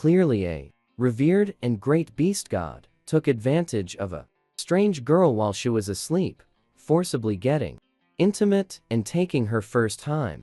clearly a revered and great beast god, took advantage of a strange girl while she was asleep, forcibly getting intimate and taking her first time.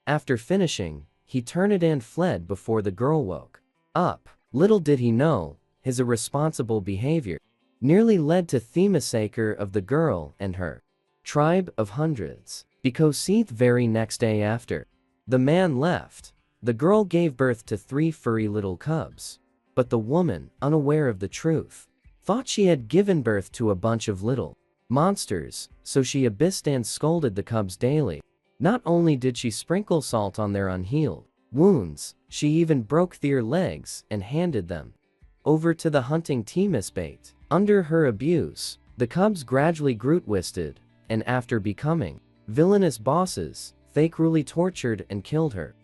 After finishing, he turned and fled before the girl woke up. Little did he know, his irresponsible behavior nearly led to the massacre of the girl and her tribe of hundreds. Because the very next day after the man left, the girl gave birth to 3 furry little cubs. But the woman, unaware of the truth, thought she had given birth to a bunch of little monsters, so she abused and scolded the cubs daily. Not only did she sprinkle salt on their unhealed wounds, she even broke their legs and handed them over to the hunting team as bait. Under her abuse, the cubs gradually grew twisted, and after becoming villainous bosses, they cruelly tortured and killed her.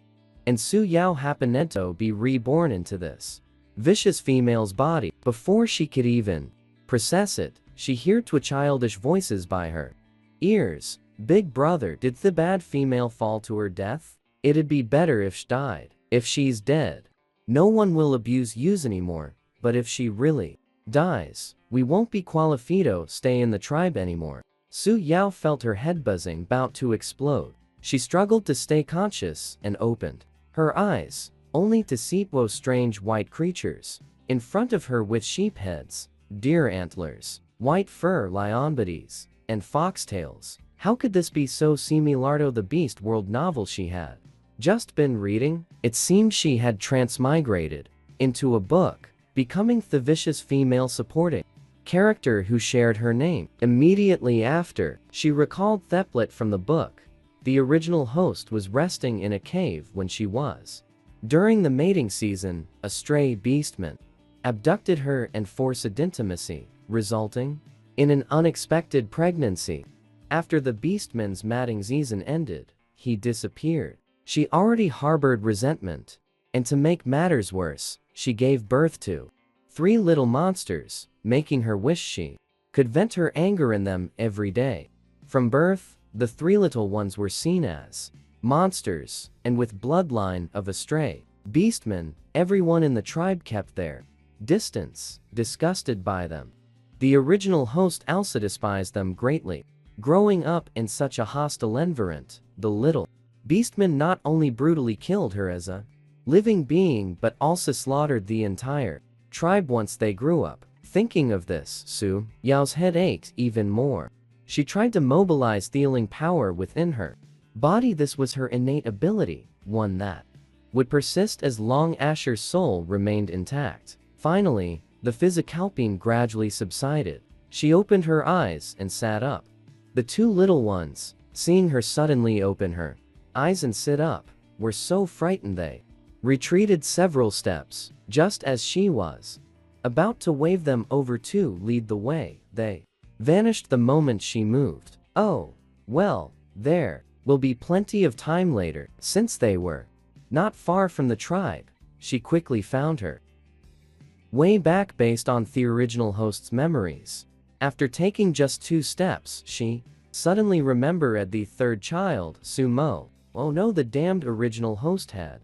And Su Yao happened to be reborn into this vicious female's body. Before she could even process it, she heard 2 childish voices by her ears. Big brother, did the bad female fall to her death? It'd be better if she died. If she's dead, no one will abuse yous anymore, but if she really dies, we won't be qualified stay in the tribe anymore. Su Yao felt her head buzzing about to explode. She struggled to stay conscious and opened her eyes, only to see those strange white creatures in front of her with sheep heads, deer antlers, white fur lion bodies, and foxtails. How could this be so similar to the Beast World novel she had just been reading? It seemed she had transmigrated into a book, becoming the vicious female supporting character who shared her name. Immediately after, she recalled Theplet from the book. The original host was resting in a cave when she was during the mating season. A stray beastman abducted her and forced intimacy, resulting in an unexpected pregnancy. After the beastman's mating season ended, he disappeared. She already harbored resentment, and to make matters worse, she gave birth to 3 little monsters, making her wish she could vent her anger in them every day. From birth, the 3 little ones were seen as monsters, and with bloodline of a stray beastman, everyone in the tribe kept their distance, disgusted by them. The original host also despised them greatly. Growing up in such a hostile environment, the little beastman not only brutally killed her as a living being but also slaughtered the entire tribe once they grew up. Thinking of this, Su Yao's head ached even more. She tried to mobilize the healing power within her body. This was her innate ability, one that would persist as long as her soul remained intact. Finally, the physical pain gradually subsided. She opened her eyes and sat up. The 2 little ones, seeing her suddenly open her eyes and sit up, were so frightened they retreated several steps. Just as she was about to wave them over to lead the way, they vanished the moment she moved. Oh, well, there will be plenty of time later. Since they were not far from the tribe, she quickly found her way back based on the original host's memories. After taking just 2 steps, she suddenly remembered the 3rd child, Sumo. Oh no, the damned original host had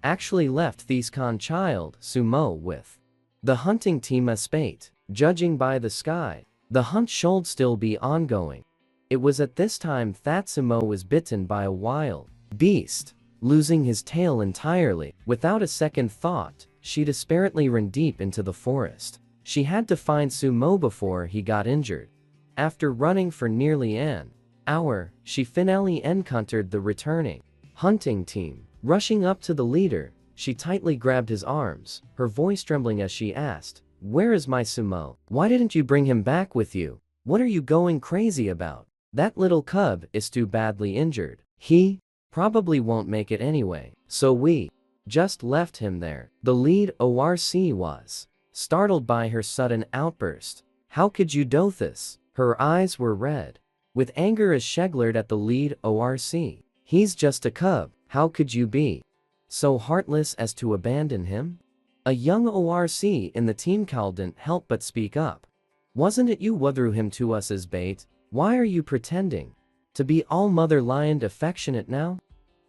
actually left this child, Sumo, with the hunting team as bait. Judging by the sky, the hunt should still be ongoing. It was at this time that Sumo was bitten by a wild beast, losing his tail entirely. Without a second thought, she desperately ran deep into the forest. She had to find Sumo before he got injured. After running for nearly an hour, she finally encountered the returning hunting team. Rushing up to the leader, she tightly grabbed his arms, her voice trembling as she asked, "Where is my Sumo? Why didn't you bring him back with you? What are you going crazy about? That little cub is too badly injured. He probably won't make it anyway, so we just left him there." The lead ORC was startled by her sudden outburst. "How could you do this?" Her eyes were red with anger as she glared at the lead ORC. "He's just a cub. How could you be so heartless as to abandon him?" A young ORC in the team couldn't help but speak up. "Wasn't it you who threw him to us as bait? Why are you pretending to be all mother lion affectionate now?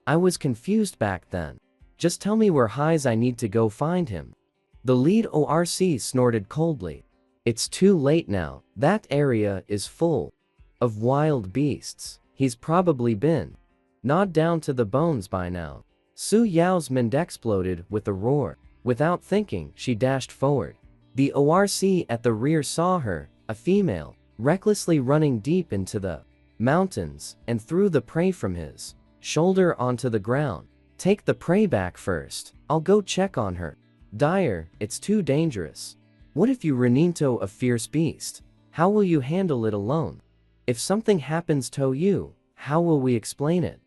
I was confused back then. Just tell me where I need to go find him." The lead ORC snorted coldly. It's too late now, that area is full of wild beasts. He's probably been gnawed down to the bones by now. Su Yao's mind exploded with a roar. Without thinking, she dashed forward. The ORC at the rear saw her, a female, recklessly running deep into the mountains, and threw the prey from his shoulder onto the ground. Take the prey back first. I'll go check on her. Dyer, it's too dangerous. What if you run into a fierce beast? How will you handle it alone? If something happens to you, how will we explain it?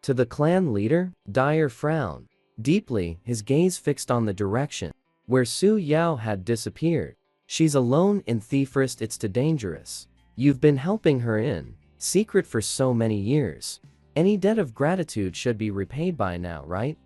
To the clan leader, Dyer frowned deeply, his gaze fixed on the direction where Su Yao had disappeared. She's alone in the forest, it's too dangerous. You've been helping her in secret for so many years. Any debt of gratitude should be repaid by now, right?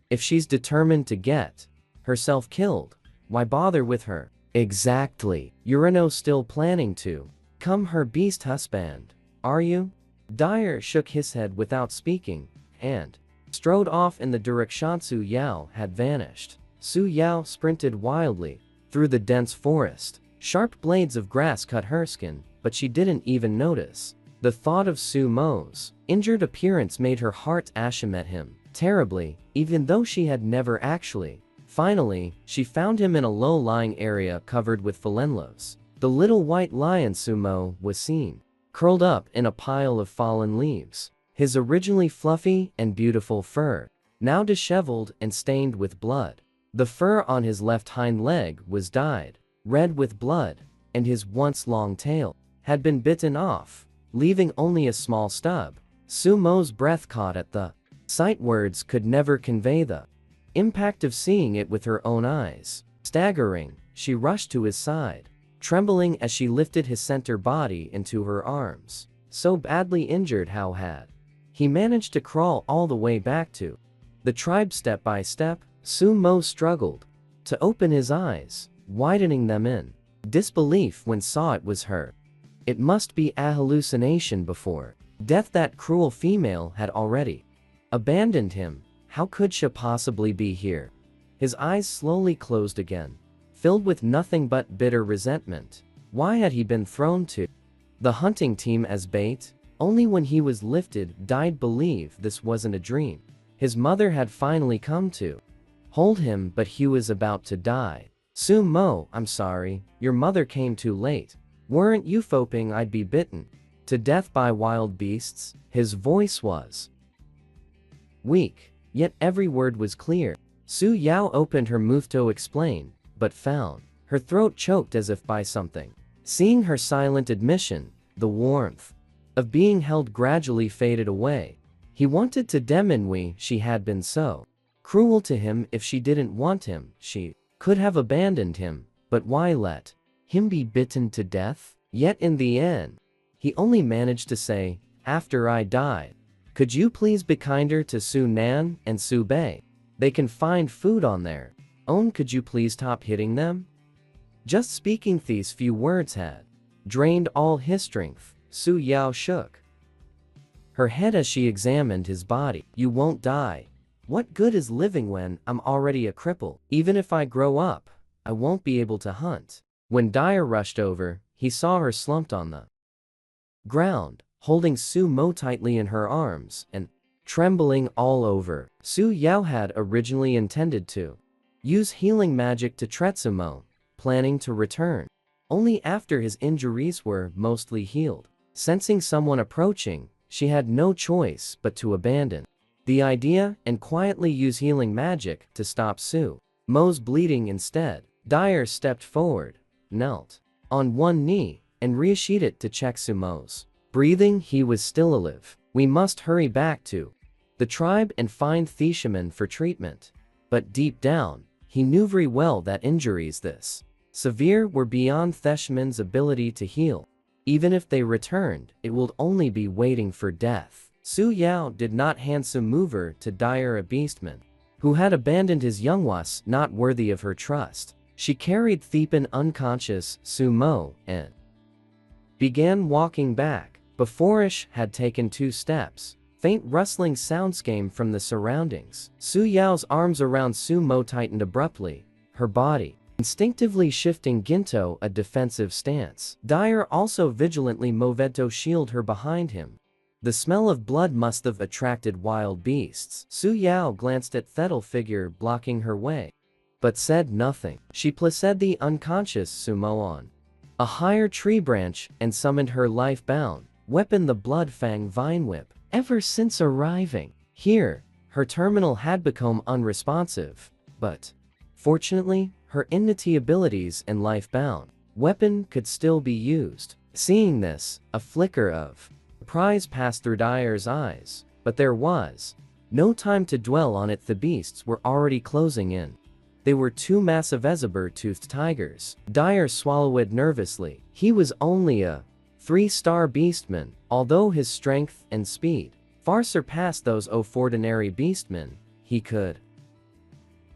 If she's determined to get herself killed, why bother with her? Exactly. You're still planning to become her beast husband, are you? Dyer shook his head without speaking, and strode off in the direction Su Yao had vanished. Su Yao sprinted wildly through the dense forest. Sharp blades of grass cut her skin, but she didn't even notice. The thought of Su Mo's injured appearance made her heart ashen at him terribly, even though she had never actually. Finally, she found him in a low-lying area covered with fallen leaves. The little white lion Su Mo was seen, curled up in a pile of fallen leaves. His originally fluffy and beautiful fur, now disheveled and stained with blood. The fur on his left hind leg was dyed red with blood, and his once long tail had been bitten off, leaving only a small stub. Su Mo's breath caught at the sight. Words could never convey the impact of seeing it with her own eyes. Staggering, she rushed to his side, trembling as she lifted his center body into her arms. So badly injured, how had he managed to crawl all the way back to the tribe? Step by step, Su Mo struggled to open his eyes, widening them in disbelief when saw it was her. It must be a hallucination before death. That cruel female had already abandoned him. How could she possibly be here? His eyes slowly closed again, filled with nothing but bitter resentment. Why had he been thrown to the hunting team as bait? Only when he was lifted died believe this wasn't a dream. His mother had finally come to hold him, but he was about to die. Su Mo, I'm sorry, your mother came too late. Weren't you hoping I'd be bitten to death by wild beasts? His voice was weak, yet every word was clear. Su Yao opened her mouth to explain, but found her throat choked as if by something. Seeing her silent admission, the warmth of being held gradually faded away. He wanted to demonwe she had been so cruel to him. If she didn't want him, she could have abandoned him, but why let him be bitten to death? Yet in the end, he only managed to say, after I died, could you please be kinder to Su Nan and Su Bei? They can find food on their own. Could you please stop hitting them? Just speaking these few words had drained all his strength. Su Yao shook her head as she examined his body. You won't die. What good is living when I'm already a cripple? Even if I grow up, I won't be able to hunt. When Dyer rushed over, he saw her slumped on the ground, holding Su Mo tightly in her arms and trembling all over. Su Yao had originally intended to use healing magic to treat Su Mo, planning to return only after his injuries were mostly healed. Sensing someone approaching, she had no choice but to abandon the idea and quietly use healing magic to stop Su Mo's bleeding instead. Dyer stepped forward, knelt on one knee, and reassured to check Su Mo's breathing. He was still alive. We must hurry back to the tribe and find the shaman for treatment. But deep down, he knew very well that injuries this severe were beyond the shaman's ability to heal. Even if they returned, it would only be waiting for death. Su Yao did not handsome mover to Dyer, a beastman who had abandoned his young was not worthy of her trust. She carried Thepan unconscious Su Mo and began walking back. Before Ish had taken 2 steps, faint rustling sounds came from the surroundings. Su Yao's arms around Su Mo tightened abruptly, her body instinctively shifting Ginto a defensive stance. Dyer also vigilantly moved to shield her behind him. The smell of blood must have attracted wild beasts. Su Yao glanced at Thetal figure blocking her way, but said nothing. She placed the unconscious Sumo on a higher tree branch and summoned her life-bound weapon, the Blood Fang Vine Whip. Ever since arriving here, her terminal had become unresponsive, but fortunately, her enmity abilities and life-bound weapon could still be used. Seeing this, a flicker of surprise passed through Dyer's eyes, but there was no time to dwell on it. The beasts were already closing in. They were two massive saber-toothed tigers. Dyer swallowed nervously. He was only a 3-star beastman, although his strength and speed far surpassed those of ordinary beastmen. He could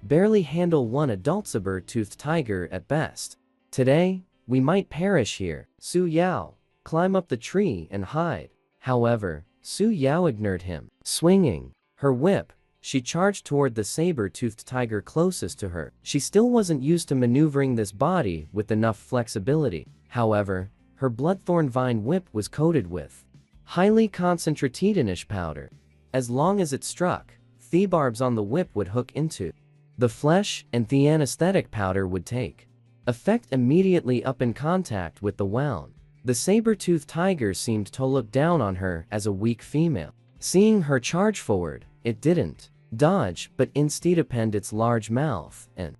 barely handle one adult saber-toothed tiger at best. Today, we might perish here. Su Yao, climb up the tree and hide. However, Su Yao ignored him. Swinging her whip, she charged toward the saber-toothed tiger closest to her. She still wasn't used to maneuvering this body with enough flexibility. However, her bloodthorn vine whip was coated with highly concentrated anicaps powder. As long as it struck, the barbs on the whip would hook into the flesh, and the anesthetic powder would take effect immediately up in contact with the wound. The saber-toothed tiger seemed to look down on her as a weak female. Seeing her charge forward, it didn't dodge but instead opened its large mouth and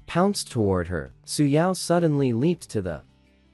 pounced toward her. Su Yao suddenly leaped to the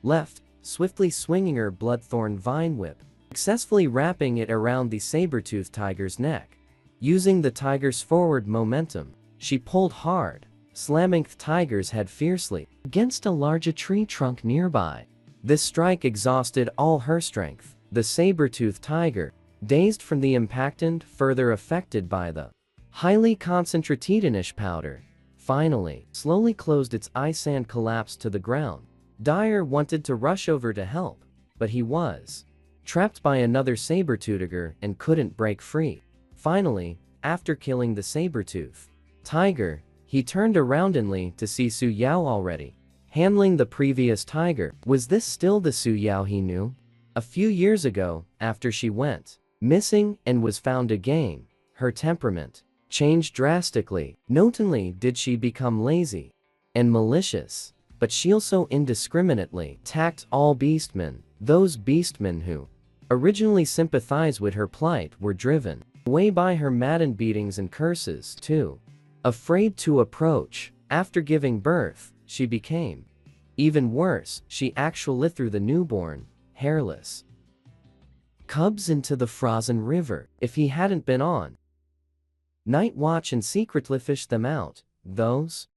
left, swiftly swinging her bloodthorn vine whip, successfully wrapping it around the saber-toothed tiger's neck. Using the tiger's forward momentum, she pulled hard, slamming the tiger's head fiercely against a large tree trunk nearby. This strike exhausted all her strength. The saber-toothed tiger, dazed from the impact and further affected by the highly concentrated anicaps powder, finally slowly closed its eyes and collapsed to the ground. Dyer wanted to rush over to help, but he was trapped by another saber-toothed and couldn't break free. Finally, after killing the saber-toothed tiger, he turned aroundly to see Su Yao already handling the previous tiger. Was this still the Su Yao he knew? A few years ago, after she went missing and was found again, her temperament changed drastically. Not only did she become lazy and malicious, but she also indiscriminately attacked all beastmen. Those beastmen who originally sympathized with her plight were driven away by her maddened beatings and curses too. Afraid to approach. After giving birth, she became even worse. She actually threw the newborn, hairless cubs into the frozen river. If he hadn't been on night watch and secretly fished them out, those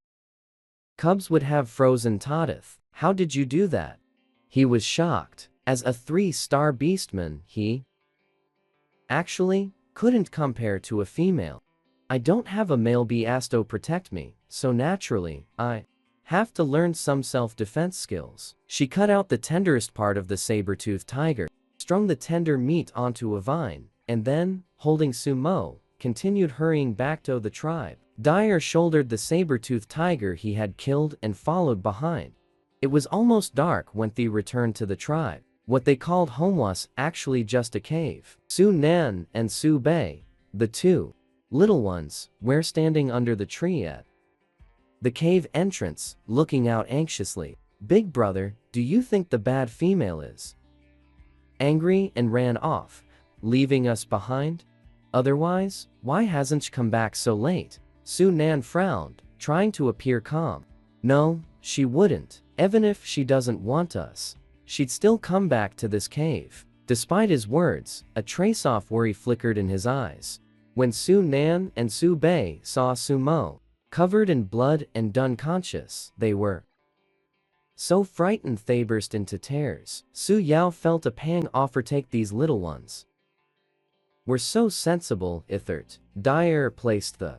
cubs would have frozen to death. How did you do that? He was shocked. As a 3-star beastman, he actually couldn't compare to a female. I don't have a male beast to protect me, so naturally, I have to learn some self-defense skills. She cut out the tenderest part of the saber-toothed tiger, strung the tender meat onto a vine, and then, holding Sumo, continued hurrying back to the tribe. Dyer shouldered the saber-toothed tiger he had killed and followed behind. It was almost dark when they returned to the tribe. What they called home was actually just a cave. Su Nan and Su Bei, the two little ones, were standing under the tree at the cave entrance, looking out anxiously. Big brother, do you think the bad female is angry and ran off, leaving us behind? Otherwise, why hasn't she come back so late? Su Nan frowned, trying to appear calm. No, she wouldn't. Even if she doesn't want us, she'd still come back to this cave. Despite his words, a trace of worry flickered in his eyes. When Su Nan and Su Bei saw Sumo, covered in blood and unconscious, they were so frightened they burst into tears. Su Yao felt a pang overtake these little ones. Were so sensible, Ithert. Dyer placed the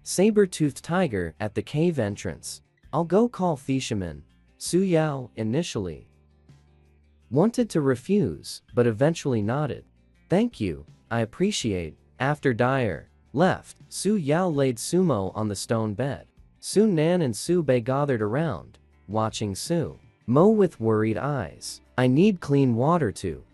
saber-toothed tiger at the cave entrance. I'll go call Fisherman. Su Yao initially wanted to refuse, but eventually nodded. Thank you, I appreciate. After Dyer left, Su Yao laid Sumo on the stone bed. Su Nan and Su Bei gathered around, watching Su Mo with worried eyes. I need clean water to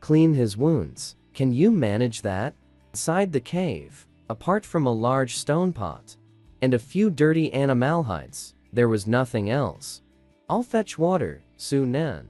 clean his wounds. Can you manage that? Inside the cave, apart from a large stone pot and a few dirty animal hides, there was nothing else. I'll fetch water, Su Nan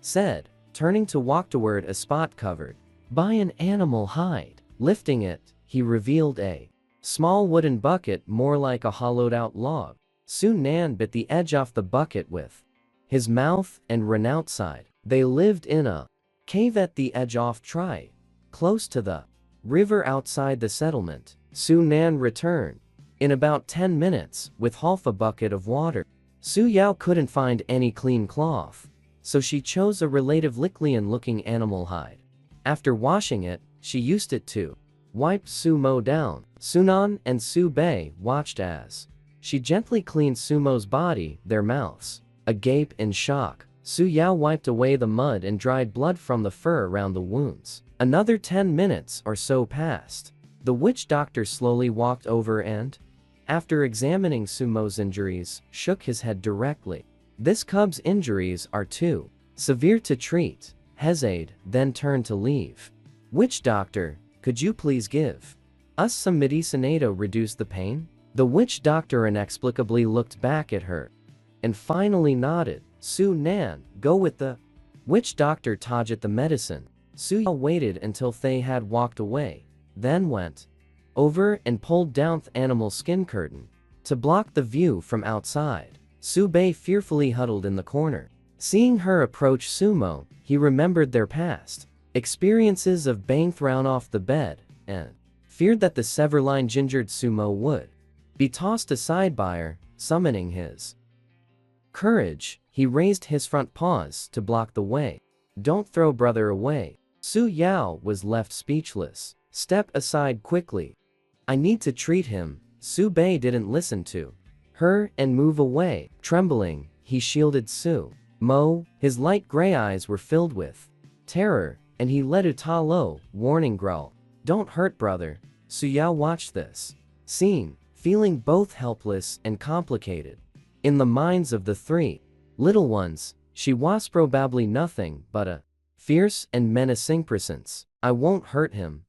said, turning to walk toward a spot covered by an animal hide. Lifting it, he revealed a small wooden bucket more like a hollowed-out log. Su Nan bit the edge off the bucket with his mouth and ran outside. They lived in a cave at the edge of Tri, close to the river outside the settlement. Su Nan returned in about 10 minutes with half a bucket of water. Su Yao couldn't find any clean cloth, so she chose a relatively-looking animal hide. After washing it, she used it to wipe Su Mo down. Su Nan and Su Bei watched as she gently cleaned Su Mo's body, their mouths agape in shock. Su Yao wiped away the mud and dried blood from the fur around the wounds. Another 10 minutes or so passed. The witch doctor slowly walked over and, after examining Su Mo's injuries, shook his head directly. This cub's injuries are too severe to treat. Hesade, then turned to leave. Witch doctor, could you please give us some medicine to reduce the pain? The witch doctor inexplicably looked back at her and finally nodded. Su Nan, go with the witch doctor to get the medicine. Su Yao waited until they had walked away, then went over and pulled down the animal skin curtain to block the view from outside. Su Bei fearfully huddled in the corner. Seeing her approach Su Mo, he remembered their past experiences of being thrown off the bed and feared that the severline gingered Su Mo would be tossed aside by her. Summoning his courage, he raised his front paws to block the way. Don't throw brother away. Su Yao was left speechless. Step aside quickly. I need to treat him. Su Bei didn't listen to her and move away. Trembling, he shielded Su Mo. His light gray eyes were filled with terror, and he let a low, warning growl. Don't hurt brother. Su Yao watched this scene, feeling both helpless and complicated. In the minds of the three little ones, she was probably nothing but a fierce and menacing presence. I won't hurt him.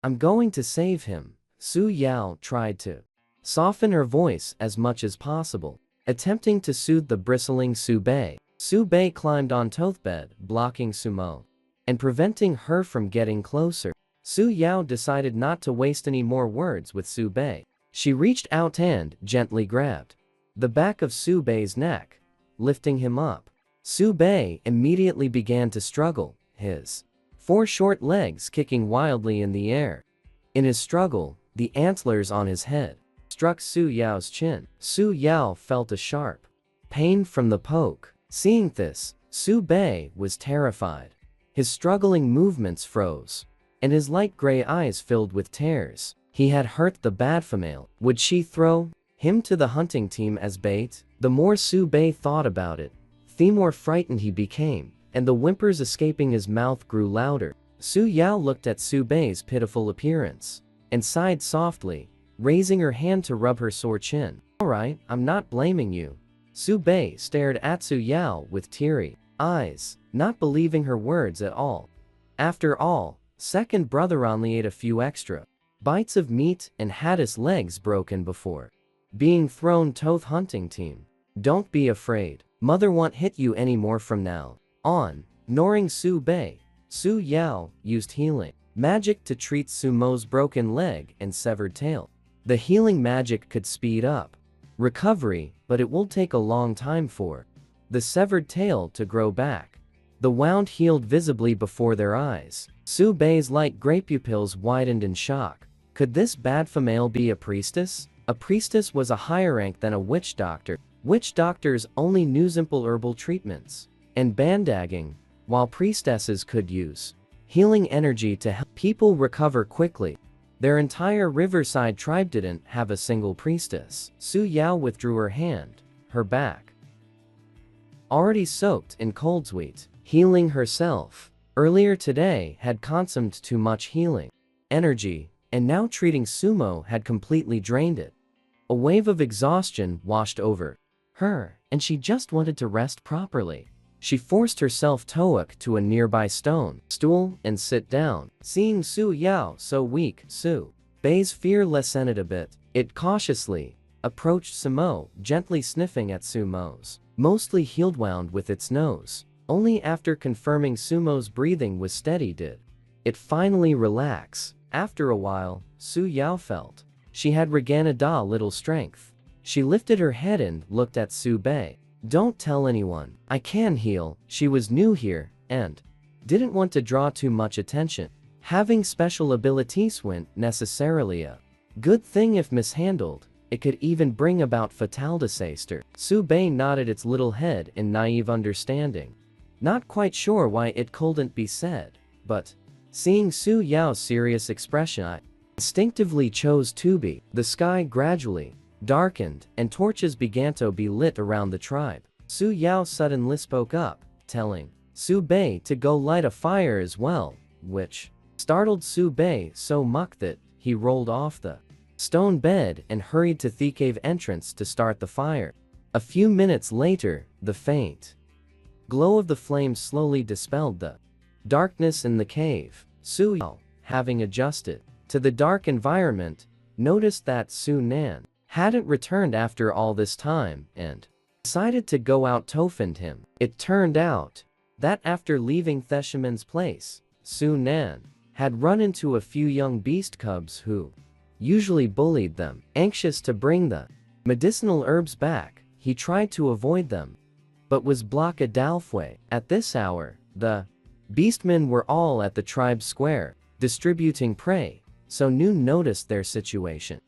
I'm going to save him. Su Yao tried to soften her voice as much as possible, attempting to soothe the bristling Su Bei. Su Bei climbed on the bed, blocking Su Mo and preventing her from getting closer. Su Yao decided not to waste any more words with Su Bei. She reached out and gently grabbed the back of Su Bei's neck, lifting him up. Su Bei immediately began to struggle, his 4 short legs kicking wildly in the air. In his struggle, the antlers on his head struck Su Yao's chin. Su Yao felt a sharp pain from the poke. Seeing this, Su Bei was terrified. His struggling movements froze, and his light gray eyes filled with tears. He had hurt the bad female. Would she throw him to the hunting team as bait? The more Su Bei thought about it, the more frightened he became, and the whimpers escaping his mouth grew louder. Su Yao looked at Su Bei's pitiful appearance and sighed softly, raising her hand to rub her sore chin. Alright, I'm not blaming you. Su Bei stared at Su Yao with teary eyes, not believing her words at all. After all, second brother only ate a few extra bites of meat and had his legs broken before being thrown to the hunting team. Don't be afraid. Mother won't hit you anymore from now on. Ignoring Su Bei, Su Yao used healing magic to treat Su Mo's broken leg and severed tail. The healing magic could speed up recovery, but it will take a long time for the severed tail to grow back. The wound healed visibly before their eyes. Su Bei's light gray pupils widened in shock. Could this bad female be a priestess? A priestess was a higher rank than a witch doctor. Witch doctors only knew simple herbal treatments and bandagging, while priestesses could use healing energy to help people recover quickly. Their entire riverside tribe didn't have a single priestess. Su Yao withdrew her hand, her back already soaked in cold sweat. Healing herself earlier today had consumed too much healing energy, and now treating Su Mo had completely drained it. A wave of exhaustion washed over her, and she just wanted to rest properly. She forced herself to a nearby stool and sit down. Seeing Su Yao so weak, Su Bei's fear lessened a bit. It cautiously approached Sumo, gently sniffing at Sumo's mostly healed wound with its nose. Only after confirming Sumo's breathing was steady did it finally relax. After a while, Su Yao felt she had regained a little strength. She lifted her head and looked at Su Bei. Don't tell anyone. I can heal. She was new here and didn't want to draw too much attention. Having special abilities wasn't necessarily a good thing if mishandled. It could even bring about fatal disaster. Su Bei nodded its little head in naive understanding. Not quite sure why it couldn't be said, but seeing Su Yao's serious expression, I instinctively chose to be. The sky gradually darkened, and torches began to be lit around the tribe. Su Yao suddenly spoke up, telling Su Bei to go light a fire as well, which startled Su Bei so much that he rolled off the stone bed and hurried to the cave entrance to start the fire. A few minutes later, the faint glow of the flames slowly dispelled the darkness in the cave. Su Yao, having adjusted to the dark environment, noticed that Su Nan hadn't returned after all this time and decided to go out to find him. It turned out that after leaving Theshiman's place, Su Nan had run into a few young beast cubs who usually bullied them. Anxious to bring the medicinal herbs back, he tried to avoid them, but was blocked a halfway. At this hour, the beastmen were all at the tribe square, distributing prey, so Noon noticed their situation.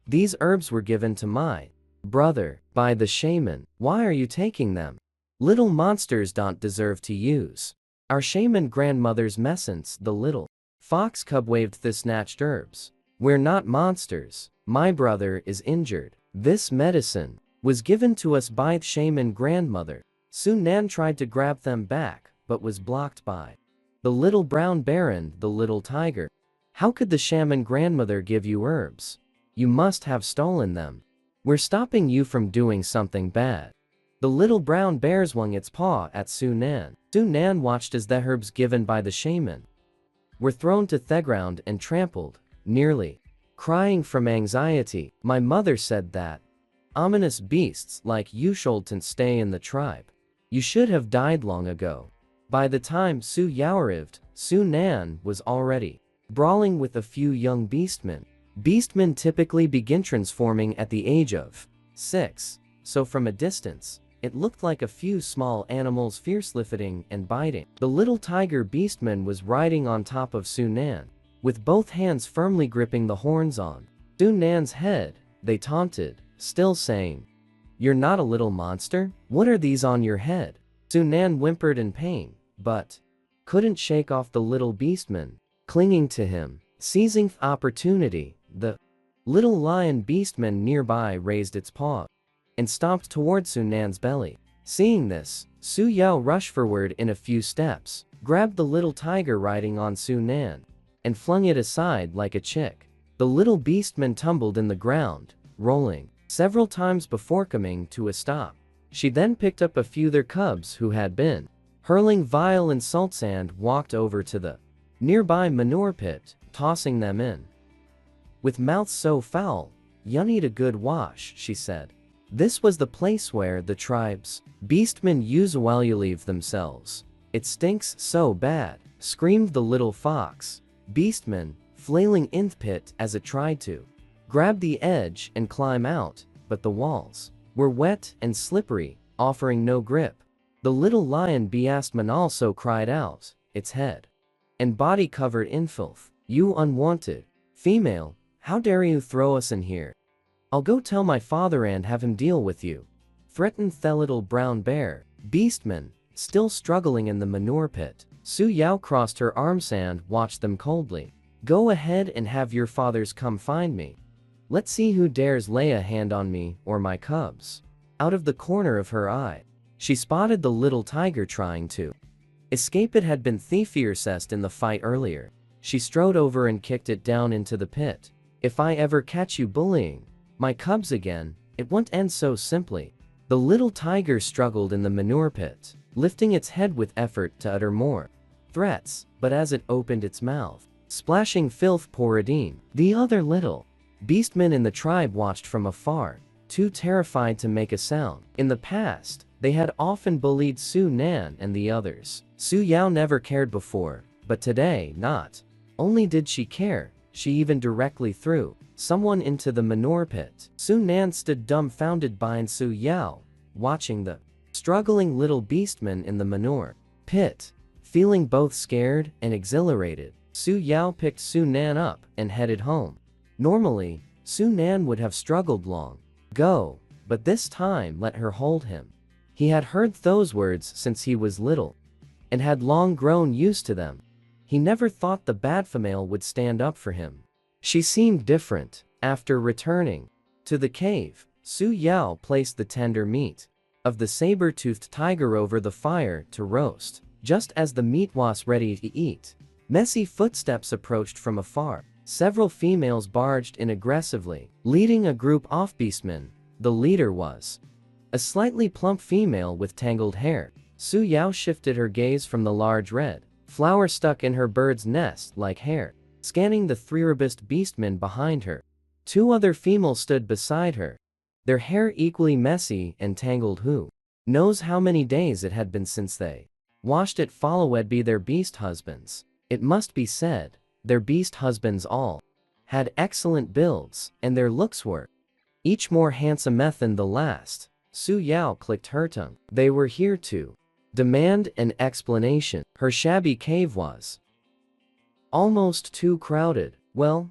These herbs were given to my brother by the shaman. Why are you taking them? Little monsters don't deserve to use our shaman grandmother's medicines. The little fox cub waved the snatched herbs. We're not monsters. My brother is injured. This medicine was given to us by the shaman grandmother. Su Nan tried to grab them back, but was blocked by the little brown baron, the little tiger. How could the shaman grandmother give you herbs? You must have stolen them. We're stopping you from doing something bad. The little brown bear swung its paw at Su Nan. Su Nan watched as the herbs given by the shaman were thrown to the ground and trampled, nearly crying from anxiety. My mother said that ominous beasts like you shouldn't stay in the tribe. You should have died long ago. By the time Su Yao arrived, Su Nan was already brawling with a few young beastmen. Beastmen typically begin transforming at the age of 6, so from a distance, it looked like a few small animals fiercely fighting and biting. The little tiger beastman was riding on top of Su Nan, with both hands firmly gripping the horns on Su Nan's head. They taunted, still saying, "You're not a little monster? What are these on your head?" Su Nan whimpered in pain, but couldn't shake off the little beastman clinging to him. Seizing the opportunity, the little lion beastman nearby raised its paw and stomped toward Su Nan's belly. Seeing this, Su Yao rushed forward in a few steps, grabbed the little tiger riding on Su Nan, and flung it aside like a chick. The little beastman tumbled in the ground, rolling several times before coming to a stop. She then picked up a few of their cubs who had been hurling vile insults and walked over to the nearby manure pit, tossing them in. With mouths so foul, "You need a good wash," she said. This was the place where the tribe's beastmen usually leave themselves. "It stinks so bad," screamed the little fox beastman, flailing in the pit as it tried to grab the edge and climb out, but the walls were wet and slippery, offering no grip. The little lion beastman also cried out, its head and body covered in filth. "You unwanted female, how dare you throw us in here? I'll go tell my father and have him deal with you," threatened the little brown bear beastman, still struggling in the manure pit. Su Yao crossed her arms and watched them coldly. "Go ahead and have your fathers come find me. Let's see who dares lay a hand on me or my cubs." Out of the corner of her eye, she spotted the little tiger trying to escape. It had been the fiercest in the fight earlier. She strode over and kicked it down into the pit. "If I ever catch you bullying, My cubs again, it won't end so simply. The little tiger struggled in the manure pit, lifting its head with effort to utter more threats, but as it opened its mouth, splashing filth poured in. The other little beastmen in the tribe watched from afar, too terrified to make a sound. In the past, they had often bullied Su Nan and the others. Su Yao never cared before, but today, not only did she care, she even directly threw someone into the manure pit. Su Nan stood dumbfounded behind Su Yao, watching the struggling little beastman in the manure pit. Feeling both scared and exhilarated, Su Yao picked Su Nan up and headed home. Normally, Su Nan would have struggled long ago, but this time let her hold him. He had heard those words since he was little, and had long grown used to them. He never thought the bad female would stand up for him. She seemed different. After returning to the cave, Su Yao placed the tender meat of the saber-toothed tiger over the fire to roast. Just as the meat was ready to eat, messy footsteps approached from afar. Several females barged in aggressively, leading a group of beastmen. The leader was a slightly plump female with tangled hair. Su Yao shifted her gaze from the large red flower stuck in her bird's nest like hair, scanning the three robust beastmen behind her. Two other females stood beside her, their hair equally messy and tangled. Who knows how many days it had been since they washed it? Followed be their beast husbands. It must be said, their beast husbands all had excellent builds, and their looks were each more handsome than the last. Su Yao clicked her tongue. They were here to demand an explanation. Her shabby cave was almost too crowded. Well,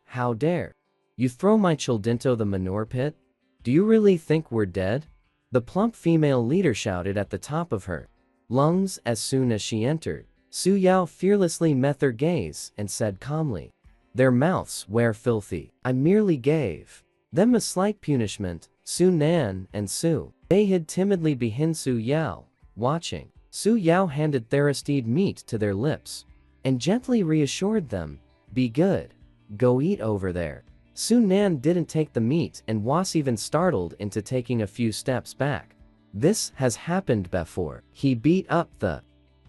how dare you throw my child into the manure pit? Do you really think we're dead? The plump female leader shouted at the top of her lungs as soon as she entered. Su Yao fearlessly met their gaze and said calmly, "Their mouths were filthy. I merely gave them a slight punishment." Su Nan and Su Bei hid timidly behind Su Yao, watching. Su Yao handed Therastid meat to their lips and gently reassured them, "Be good. Go eat over there." Su Nan didn't take the meat and was even startled into taking a few steps back. This has happened before. He beat up the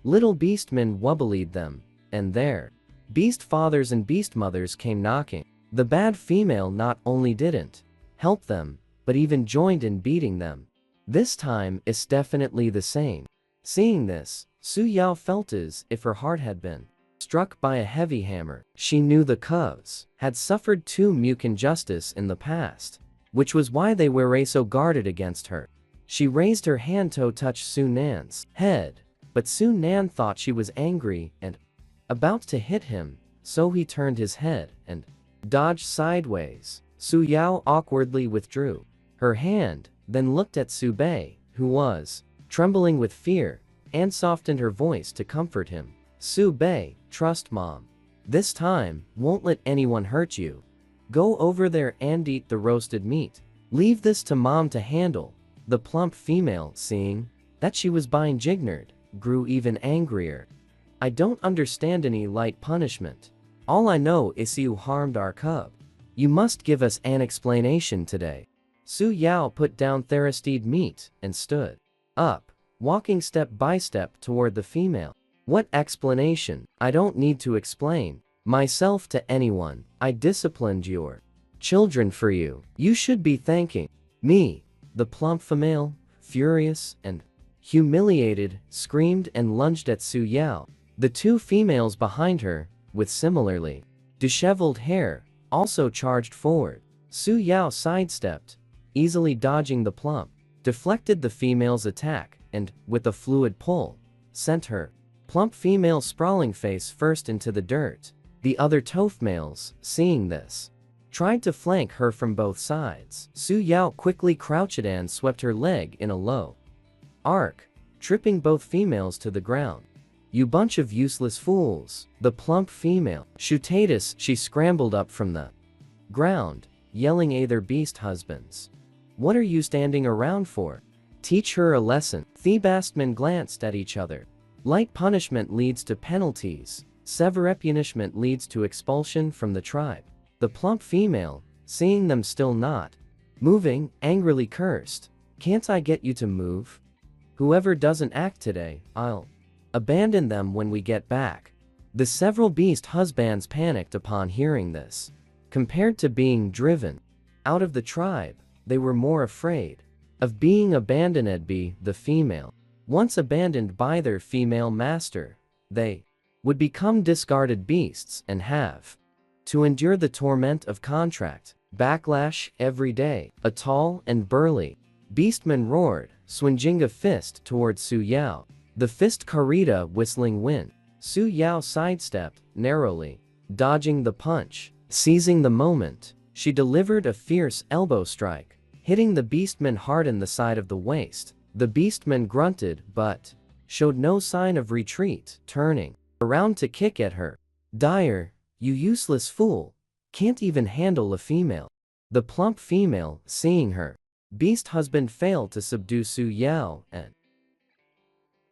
little beastmen, wobbled them, and their beast fathers and beast mothers came knocking. The bad female not only didn't help them, but even joined in beating them. This time is definitely the same. Seeing this, Su Yao felt as if her heart had been struck by a heavy hammer. She knew the cubs had suffered too much injustice in the past, which was why they were so guarded against her. She raised her hand to touch Su Nan's head, but Su Nan thought she was angry and about to hit him, so he turned his head and dodged sideways. Su Yao awkwardly withdrew her hand, then looked at Su Bei, who was trembling with fear, and softened her voice to comfort him. "Su Bei, trust Mom. This time, won't let anyone hurt you. Go over there and eat the roasted meat. Leave this to Mom to handle." The plump female, seeing that she was being ignored, grew even angrier. "I don't understand any light punishment. All I know is you harmed our cub. You must give us an explanation today." Su Yao put down Therastid meat and stood up, walking step by step toward the female. "What explanation? I don't need to explain myself to anyone. I disciplined your children for you. You should be thanking me." The plump female, furious and humiliated, screamed and lunged at Su Yao. The two females behind her, with similarly disheveled hair, also charged forward. Su Yao sidestepped, easily dodging the plump, deflected the female's attack, and, with a fluid pull, sent her plump female sprawling face first into the dirt. The other tough males, seeing this, tried to flank her from both sides. Su Yao quickly crouched and swept her leg in a low arc, tripping both females to the ground. "You bunch of useless fools." The plump female shouted. She scrambled up from the ground, yelling at their beast husbands. "What are you standing around for? Teach her a lesson." The beastmen glanced at each other. Light punishment leads to penalties. Severe punishment leads to expulsion from the tribe. The plump female, seeing them still not moving, angrily cursed. "Can't I get you to move? Whoever doesn't act today, I'll abandon them when we get back." The several beast husbands panicked upon hearing this. Compared to being driven out of the tribe, they were more afraid of being abandoned by the female. Once abandoned by their female master, they would become discarded beasts and have to endure the torment of contract backlash every day. A tall and burly beastman roared, swinging a fist towards Su Yao. The fist carried a whistling wind. Su Yao sidestepped narrowly, dodging the punch. Seizing the moment, she delivered a fierce elbow strike, hitting the beastman hard in the side of the waist. The beastman grunted but showed no sign of retreat, turning around to kick at her. "Dire, you useless fool, can't even handle a female." The plump female, seeing her beast husband fail to subdue Su Yao and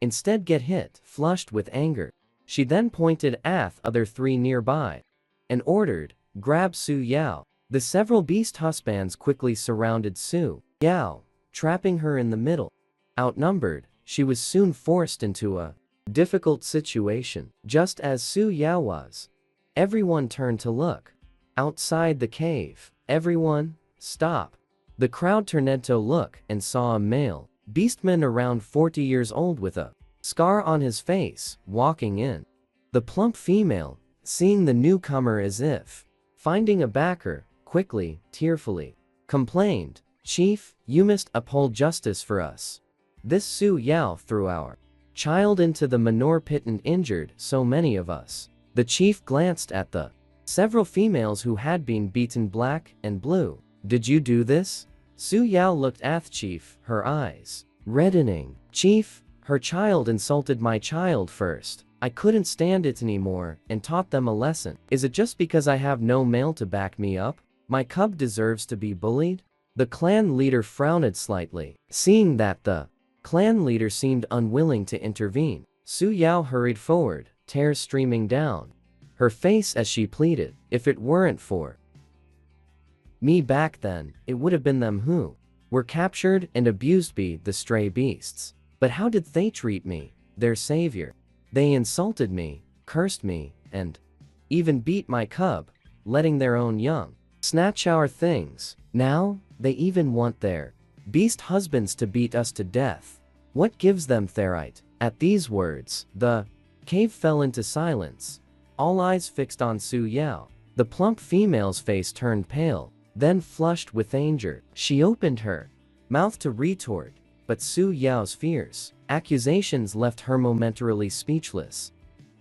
instead get hit, flushed with anger. She then pointed at the other three nearby and ordered, "Grab Su Yao." The several beast husbands quickly surrounded Su Yao, trapping her in the middle. Outnumbered, she was soon forced into a difficult situation. Just as Su Yao was, everyone turned to look. Outside the cave, "Everyone, stop." The crowd turned to look and saw a male beastman around 40 years old with a scar on his face, walking in. The plump female, seeing the newcomer as if finding a backer, quickly, tearfully, complained, "Chief, you must uphold justice for us. This Su Yao threw our child into the manure pit and injured so many of us." The chief glanced at the several females who had been beaten black and blue. "Did you do this?" Su Yao looked at the chief, her eyes reddening. "Chief, her child insulted my child first. I couldn't stand it anymore and taught them a lesson. Is it just because I have no male to back me up? My cub deserves to be bullied?" The clan leader frowned slightly. Seeing that the clan leader seemed unwilling to intervene, Su Yao hurried forward, tears streaming down her face as she pleaded, "If it weren't for me back then, it would have been them who were captured and abused by the stray beasts. But how did they treat me, their savior? They insulted me, cursed me, and even beat my cub, letting their own young snatch our things. Now, they even want their beast husbands to beat us to death. What gives them therite?" At these words, the cave fell into silence, all eyes fixed on Su Yao. The plump female's face turned pale, then flushed with anger. She opened her mouth to retort, but Su Yao's fierce accusations left her momentarily speechless.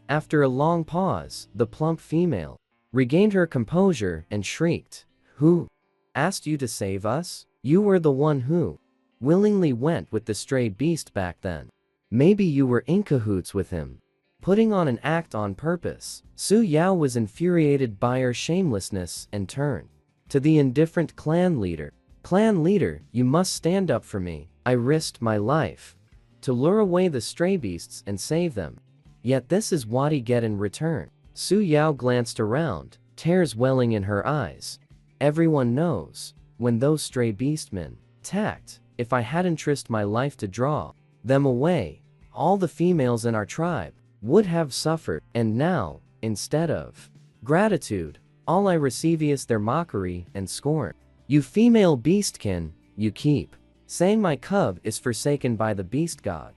After a long pause, the plump female regained her composure and shrieked, "Who asked you to save us? You were the one who willingly went with the stray beast back then. Maybe you were in cahoots with him, putting on an act on purpose." Su Yao was infuriated by her shamelessness and turned to the indifferent clan leader. "Clan leader, you must stand up for me. I risked my life to lure away the stray beasts and save them. Yet this is what I get in return." Su Yao glanced around, tears welling in her eyes. "Everyone knows, when those stray beastmen attacked, if I hadn't risked my life to draw them away, all the females in our tribe would have suffered. And now, instead of gratitude, all I receive is their mockery and scorn. You female beastkin, you keep saying my cub is forsaken by the beast god.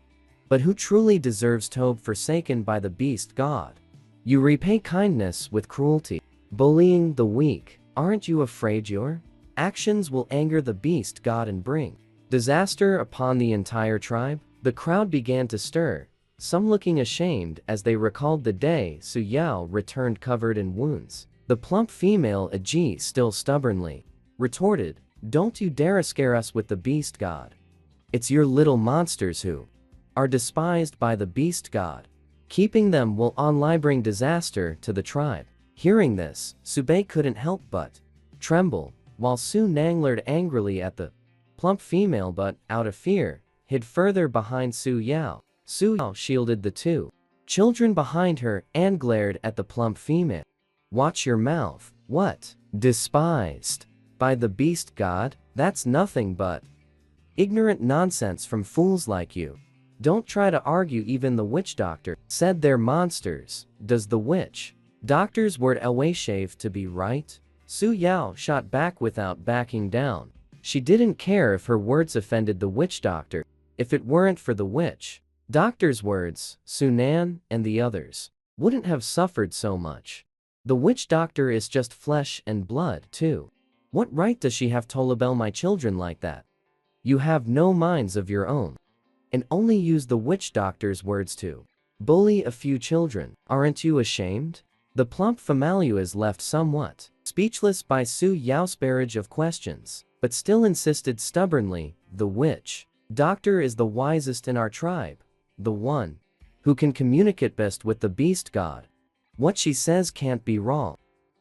But who truly deserves to be forsaken by the beast god? You repay kindness with cruelty, bullying the weak. Aren't you afraid your actions will anger the beast god and bring disaster upon the entire tribe?" The crowd began to stir, some looking ashamed as they recalled the day Su Yao returned covered in wounds. The plump female Aji still stubbornly retorted, "Don't you dare scare us with the beast god. It's your little monsters who are despised by the beast god. Keeping them will only bring disaster to the tribe." Hearing this, Subei couldn't help but tremble, while Su Nanglered angrily at the plump female but, out of fear, hid further behind Su Yao. Su Yao shielded the two children behind her and glared at the plump female. "Watch your mouth. What? Despised? By the beast god, that's nothing but ignorant nonsense from fools like you. Don't try to argue, even the witch doctor said they're monsters. Does the witch doctor's word always shave to be right? Su Yao shot back without backing down. She didn't care if her words offended the witch doctor. If it weren't for the witch doctor's words, Sunan and the others wouldn't have suffered so much. The witch doctor is just flesh and blood, too. What right does she have to label my children like that? You have no minds of your own, and only use the witch doctor's words to bully a few children. Aren't you ashamed? The plump family is left somewhat speechless by Su Yao's barrage of questions, but still insisted stubbornly, the witch doctor is the wisest in our tribe, the one who can communicate best with the beast god. What she says can't be wrong.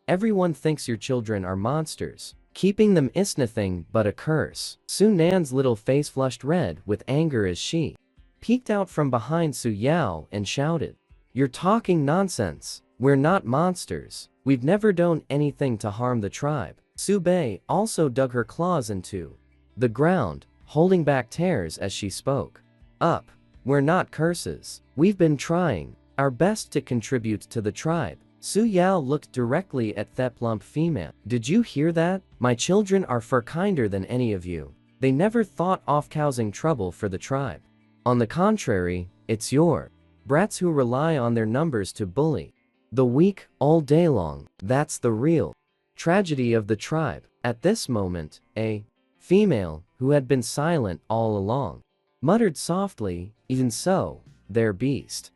Everyone thinks your children are monsters. Keeping them is nothing but a curse. Su Nan's little face flushed red with anger as she peeked out from behind Su Yao and shouted, "You're talking nonsense. We're not monsters. We've never done anything to harm the tribe." Su Bei also dug her claws into the ground, holding back tears as she spoke up. "We're not curses. We've been trying our best to contribute to the tribe." Su Yao looked directly at that plump female. "Did you hear that? My children are far kinder than any of you. They never thought of causing trouble for the tribe. On the contrary, it's your brats who rely on their numbers to bully the weak all day long. That's the real tragedy of the tribe." At this moment, a female, who had been silent all along, muttered softly, "Even so, their beast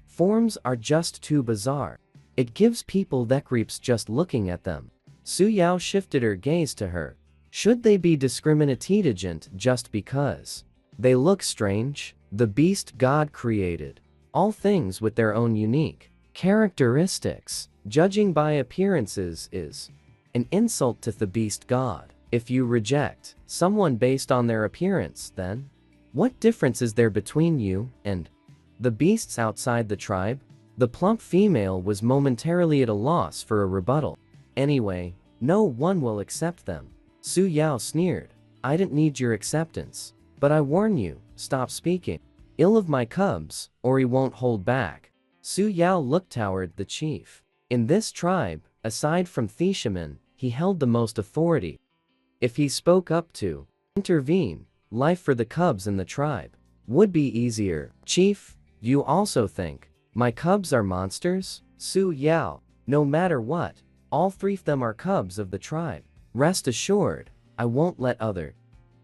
forms are just too bizarre. It gives people the creeps just looking at them." Su Yao shifted her gaze to her. "Should they be discriminated just because they look strange? The beast god created all things with their own unique characteristics. Judging by appearances is an insult to the beast god. If you reject someone based on their appearance, then what difference is there between you and the beasts outside the tribe?" The plump female was momentarily at a loss for a rebuttal. "Anyway, no one will accept them." Su Yao sneered. "I didn't need your acceptance. But I warn you, stop speaking ill of my cubs, or he won't hold back." Su Yao looked toward the chief. In this tribe, aside from Theshaman, he held the most authority. If he spoke up to intervene, life for the cubs in the tribe would be easier. "Chief, you also think my cubs are monsters?" Su Yao, "No matter what, all three of them are cubs of the tribe. Rest assured, I won't let other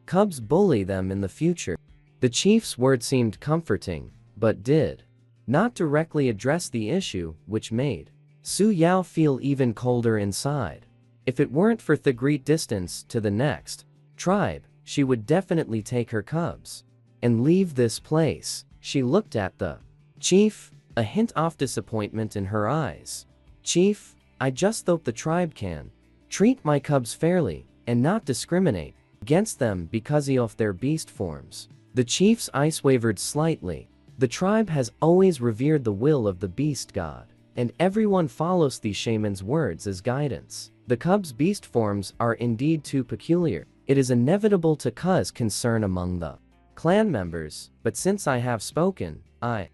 cubs bully them in the future." The chief's words seemed comforting, but did not directly address the issue, which made Su Yao feel even colder inside. If it weren't for the great distance to the next tribe, she would definitely take her cubs and leave this place. She looked at the chief, a hint of disappointment in her eyes. "Chief, I just hope the tribe can treat my cubs fairly and not discriminate against them because of their beast forms." The chief's eyes wavered slightly. The tribe has always revered the will of the beast god, and everyone follows the shaman's words as guidance. The cub's beast forms are indeed too peculiar. It is inevitable to cause concern among the clan members, but since I have spoken, I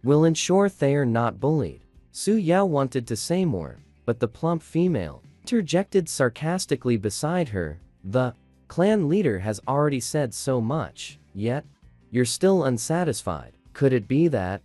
will ensure they are not bullied. Su Yao wanted to say more, but the plump female interjected sarcastically beside her. "The clan leader has already said so much, yet you're still unsatisfied. Could it be that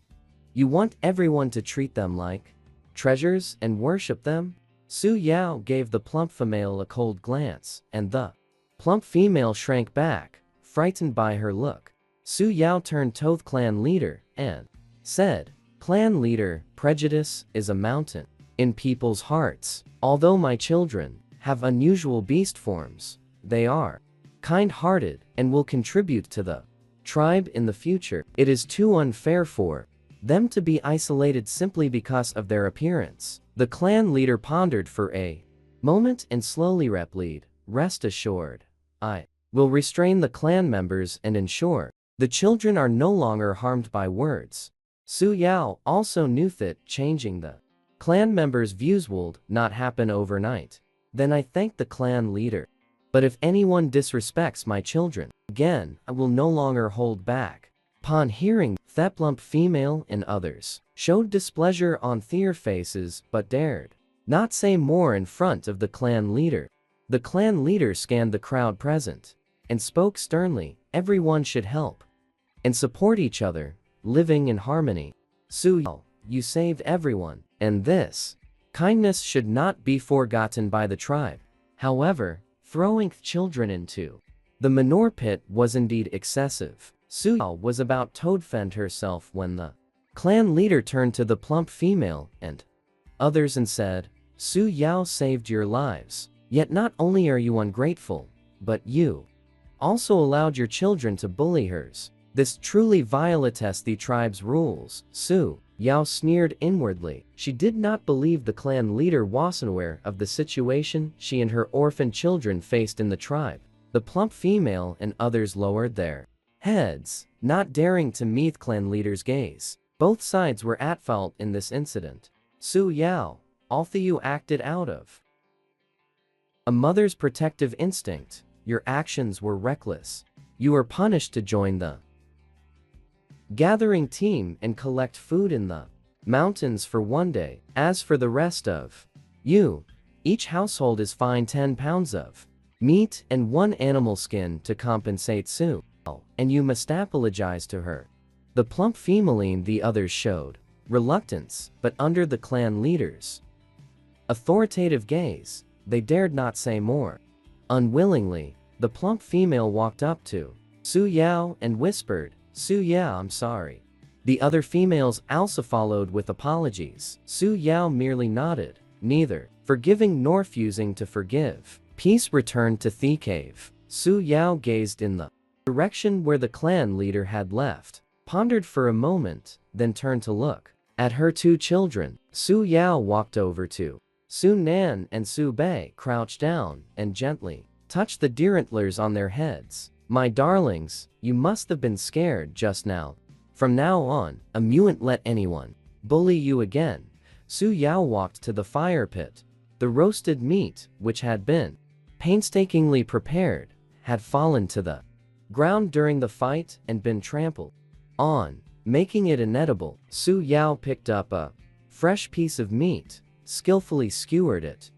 you want everyone to treat them like treasures and worship them?" Su Yao gave the plump female a cold glance, and the plump female shrank back, frightened by her look. Su Yao turned to the clan leader and said, "Clan leader, prejudice is a mountain in people's hearts. Although my children have unusual beast forms, they are kind-hearted and will contribute to the tribe in the future. It is too unfair for them to be isolated simply because of their appearance." The clan leader pondered for a moment and slowly replied, "Rest assured, I will restrain the clan members and ensure the children are no longer harmed by words." Su Yao also knew that changing the clan members' views would not happen overnight. Then I thank the clan leader. But if anyone disrespects my children again, I will no longer hold back. Upon hearing, Theplump female and others showed displeasure on their faces but dared not say more in front of the clan leader. The clan leader scanned the crowd present and spoke sternly, everyone should help and support each other, living in harmony. Su Yao, you saved everyone, and this kindness should not be forgotten by the tribe. However, throwing children into the manure pit was indeed excessive. Su Yao was about to defend herself when the clan leader turned to the plump female and others and said, Su Yao saved your lives, yet not only are you ungrateful, but you also allowed your children to bully hers. This truly violates the tribe's rules. Su Yao sneered inwardly. She did not believe the clan leader was unaware of the situation she and her orphan children faced in the tribe. The plump female and others lowered their heads, not daring to meet clan leader's gaze. Both sides were at fault in this incident. Su Yao, although you acted out of a mother's protective instinct, your actions were reckless. You were punished to join the gathering team and collect food in the mountains for one day. As for the rest of you, each household is fined 10 pounds of meat and 1 animal skin to compensate Su, and you must apologize to her. The plump female and the others showed reluctance, but under the clan leader's authoritative gaze, they dared not say more. Unwillingly, the plump female walked up to Su Yao and whispered, Su Yao, I'm sorry. The other females also followed with apologies. Su Yao merely nodded, neither forgiving nor refusing to forgive. Peace returned to the cave. Su Yao gazed in the direction where the clan leader had left, pondered for a moment, then turned to look at her 2 children. Su Yao walked over to Su Nan and Su Bei, crouched down and gently touched the deer antlers on their heads. My darlings, you must have been scared just now. From now on, I won't let anyone bully you again. Su Yao walked to the fire pit. The roasted meat, which had been painstakingly prepared, had fallen to the ground during the fight and been trampled on, making it inedible. Su Yao picked up a fresh piece of meat, skillfully skewered it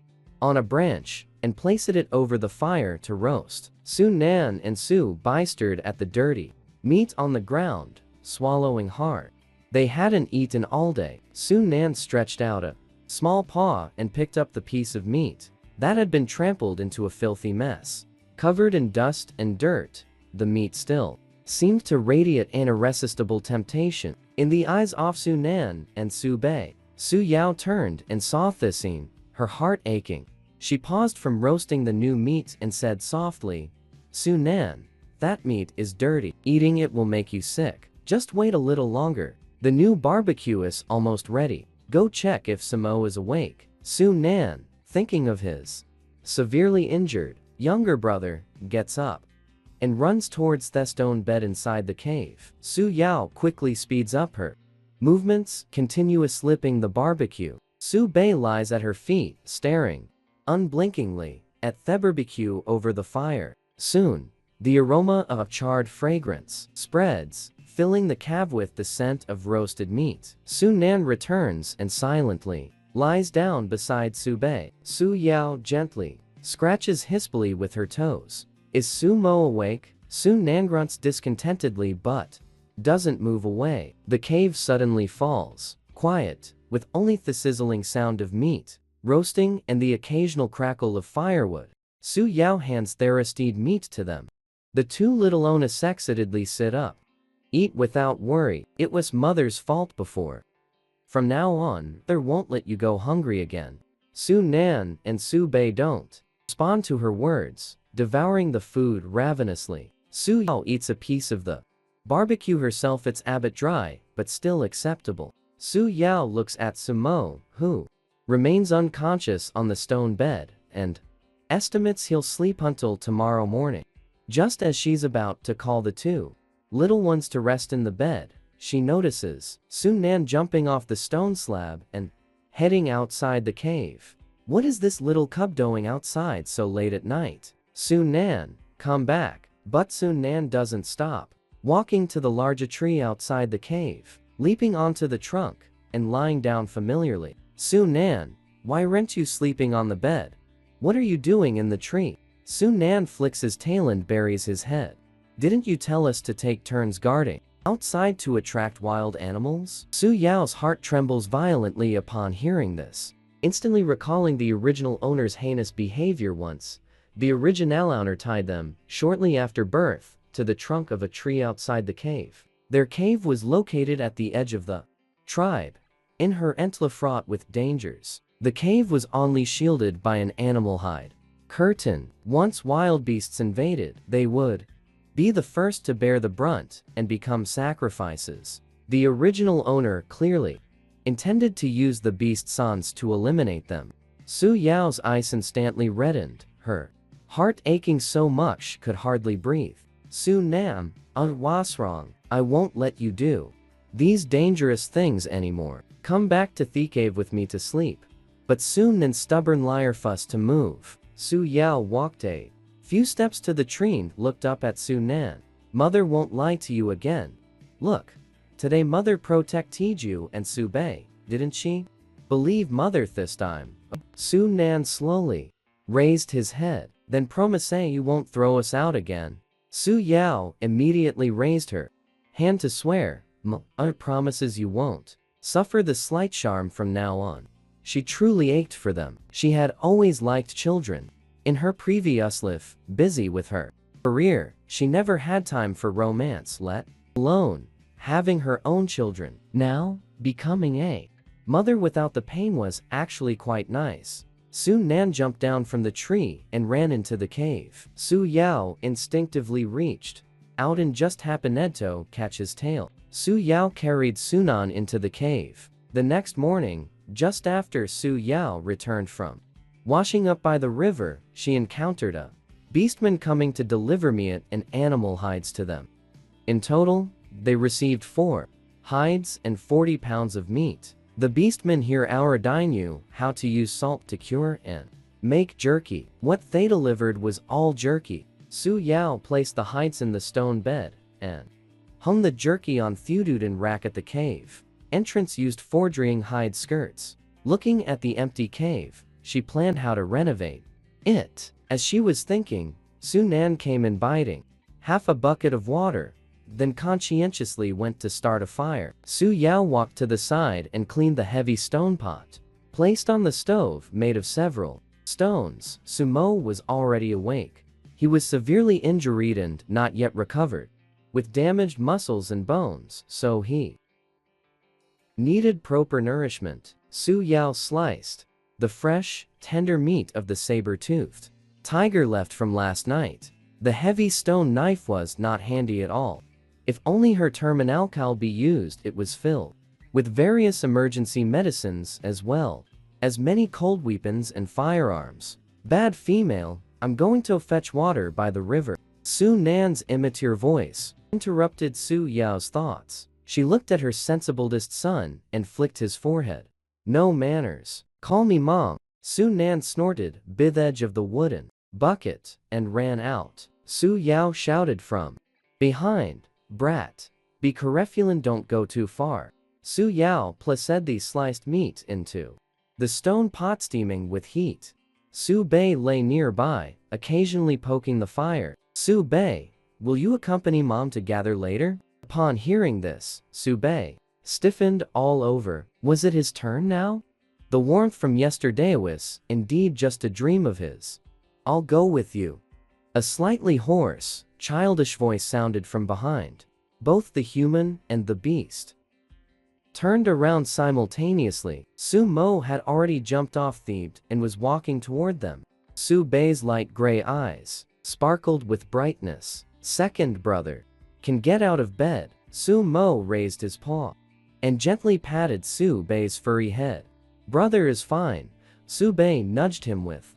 on a branch, and placed it over the fire to roast. Su Nan and Su Bai stared at the dirty meat on the ground, swallowing hard. They hadn't eaten all day. Su Nan stretched out a small paw and picked up the piece of meat that had been trampled into a filthy mess. Covered in dust and dirt, the meat still seemed to radiate an irresistible temptation in the eyes of Su Nan and Su Bei. Su Yao turned and saw this scene, her heart aching. She paused from roasting the new meat and said softly, Su Nan, that meat is dirty. Eating it will make you sick. Just wait a little longer. The new barbecue is almost ready. Go check if Samo is awake. Su Nan, thinking of his severely injured younger brother, gets up and runs towards the stone bed inside the cave. Su Yao quickly speeds up her movements, continuous slipping the barbecue. Su Bei lies at her feet, staring unblinkingly at the barbecue over the fire. Soon, the aroma of charred fragrance spreads, filling the cave with the scent of roasted meat. Su Nan returns and silently lies down beside Su Bei. Su Yao gently scratches hispily with her toes. Is Su Mo awake? Su Nan grunts discontentedly but doesn't move away. The cave suddenly falls quiet, with only the sizzling sound of meat roasting and the occasional crackle of firewood. Su Yao hands thirsted meat to them. The 2 little unexcitedly sit up. Eat without worry. It was mother's fault before. From now on, they won't let you go hungry again. Su Nan and Su Bei don't respond to her words, devouring the food ravenously. Su Yao eats a piece of the barbecue herself. It's a bit dry, but still acceptable. Su Yao looks at Sumo, who remains unconscious on the stone bed, and estimates he'll sleep until tomorrow morning. Just as she's about to call the 2 little ones to rest in the bed, she notices Su Nan jumping off the stone slab and heading outside the cave. What is this little cub doing outside so late at night? Soon Nan, come back. But Soon Nan doesn't stop. Walking to the larger tree outside the cave, leaping onto the trunk, and lying down familiarly. Soon Nan, why aren't you sleeping on the bed? What are you doing in the tree? Soon Nan flicks his tail and buries his head. Didn't you tell us to take turns guarding outside to attract wild animals? Su Yao's heart trembles violently upon hearing this, instantly recalling the original owner's heinous behavior once. The original owner tied them, shortly after birth, to the trunk of a tree outside the cave. Their cave was located at the edge of the tribe, in her entla fraught with dangers. The cave was only shielded by an animal hide curtain. Once wild beasts invaded, they would be the first to bear the brunt and become sacrifices. The original owner clearly intended to use the beast sons to eliminate them. Su Yao's eyes instantly reddened, her heart aching so much could hardly breathe. Soon Nam, what's wrong? I won't let you do these dangerous things anymore. Come back to the cave with me to sleep. But Soon Nan's stubborn liar fussed to move. Su Yao walked a few steps to the tree and looked up at Soon Nan. Mother won't lie to you again. Look, today mother protected you and Su Bei, didn't she? Believe mother this time. Soon Nan slowly raised his head. Then promise you won't throw us out again. Su Yao immediately raised her hand to swear. I promises you won't suffer the slight charm from now on. She truly ached for them. She had always liked children. In her previous life, busy with her career, she never had time for romance, let alone having her own children. Now, becoming a mother without the pain was actually quite nice. Soon Nan jumped down from the tree and ran into the cave. Su Yao instinctively reached out and just happened to catch his tail. Su Yao carried Sunan into the cave. The next morning, just after Su Yao returned from washing up by the river, she encountered a beastman coming to deliver meat and animal hides to them. In total, they received 4 hides and 40 pounds of meat. The beastman here knew how to use salt to cure and make jerky. What they delivered was all jerky. Su Yao placed the hides in the stone bed and hung the jerky on Thududen rack at the cave entrance used forging hide skirts. Looking at the empty cave, she planned how to renovate it. As she was thinking, Su Nan came in biting half a bucket of water, then conscientiously went to start a fire. Su Yao walked to the side and cleaned the heavy stone pot placed on the stove made of several stones. Sumo was already awake. He was severely injured and not yet recovered, with damaged muscles and bones, so he needed proper nourishment. Su Yao sliced the fresh, tender meat of the saber-toothed tiger left from last night. The heavy stone knife was not handy at all. If only her terminal could be used. It was filled with various emergency medicines as well as many cold weapons and firearms. Bad female, I'm going to fetch water by the river. Su Nan's immature voice interrupted Su Yao's thoughts. She looked at her sensibledest son and flicked his forehead. No manners. Call me mom. Su Nan snorted, bit the edge of the wooden bucket, and ran out. Su Yao shouted from behind, brat, be careful and don't go too far. Su Yao placed the sliced meat into the stone pot steaming with heat. Su Bei lay nearby, occasionally poking the fire. Su Bei, will you accompany mom to gather later? Upon hearing this, Su Bei stiffened all over. Was it his turn now? The warmth from yesterday was indeed just a dream of his. I'll go with you. A slightly hoarse, childish voice sounded from behind. Both the human and the beast turned around simultaneously. Su Mo had already jumped off Thebes and was walking toward them. Su Bei's light gray eyes sparkled with brightness. Second brother can get out of bed. Su Mo raised his paw and gently patted Su Bei's furry head. Brother is fine. Su Bei nudged him with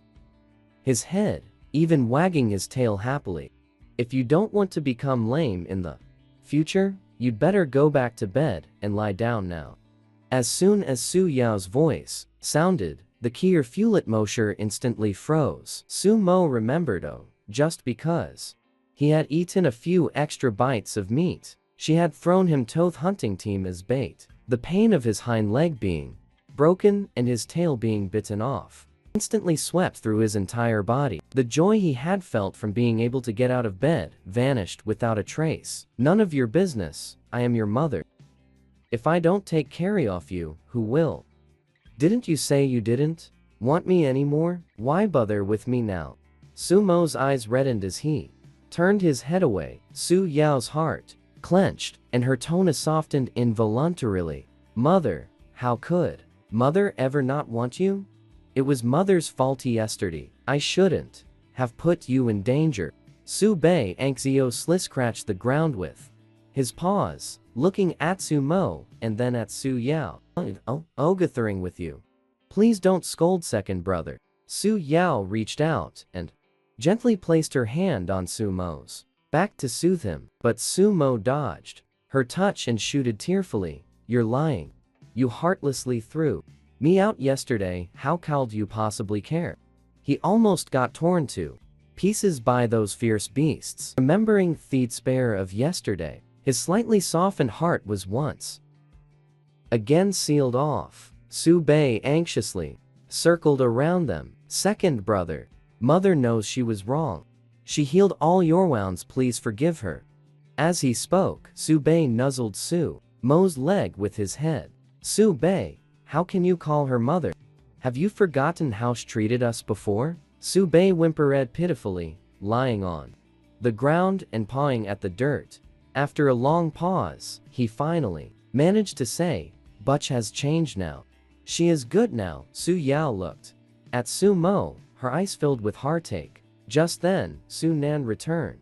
his head, even wagging his tail happily. If you don't want to become lame in the future, you'd better go back to bed and lie down now. As soon as Su Yao's voice sounded, The Kier Fulet Mosher instantly froze. Sumo remembered just because he had eaten a few extra bites of meat. She had thrown him Toth hunting team as bait. The pain of his hind leg being broken and his tail being bitten off instantly swept through his entire body. The joy he had felt from being able to get out of bed vanished without a trace. None of your business, I am your mother. If I don't take care of you, who will? Didn't you say you didn't want me anymore? Why bother with me now? Sumo's eyes reddened as he turned his head away. Su Yao's heart clenched, and her tone softened involuntarily. Mother, how could Mother ever not want you? It was Mother's fault yesterday. I shouldn't have put you in danger. Su Bei Anxio scratched the ground with his paws, looking at Sumo and then at Su Yao. Gathering with you. Please don't scold, second brother. Su Yao reached out and gently placed her hand on Sumo's back to soothe him, but Sumo dodged her touch and shooted tearfully. You're lying. You heartlessly threw me out yesterday. How could you possibly care? He almost got torn to pieces by those fierce beasts. Remembering the despair of yesterday, his slightly softened heart was once again sealed off. Su Bei anxiously circled around them. Second brother, Mother knows she was wrong. She healed all your wounds, please forgive her. As he spoke, Su Bei nuzzled Su Mo's leg with his head. Su Bei, how can you call her mother? Have you forgotten how she treated us before? Su Bei whimpered pitifully, lying on the ground and pawing at the dirt. After a long pause, he finally managed to say, Butch has changed now. She is good now. Su Yao looked at Su Mo, her eyes filled with heartache. Just then, Su Nan returned,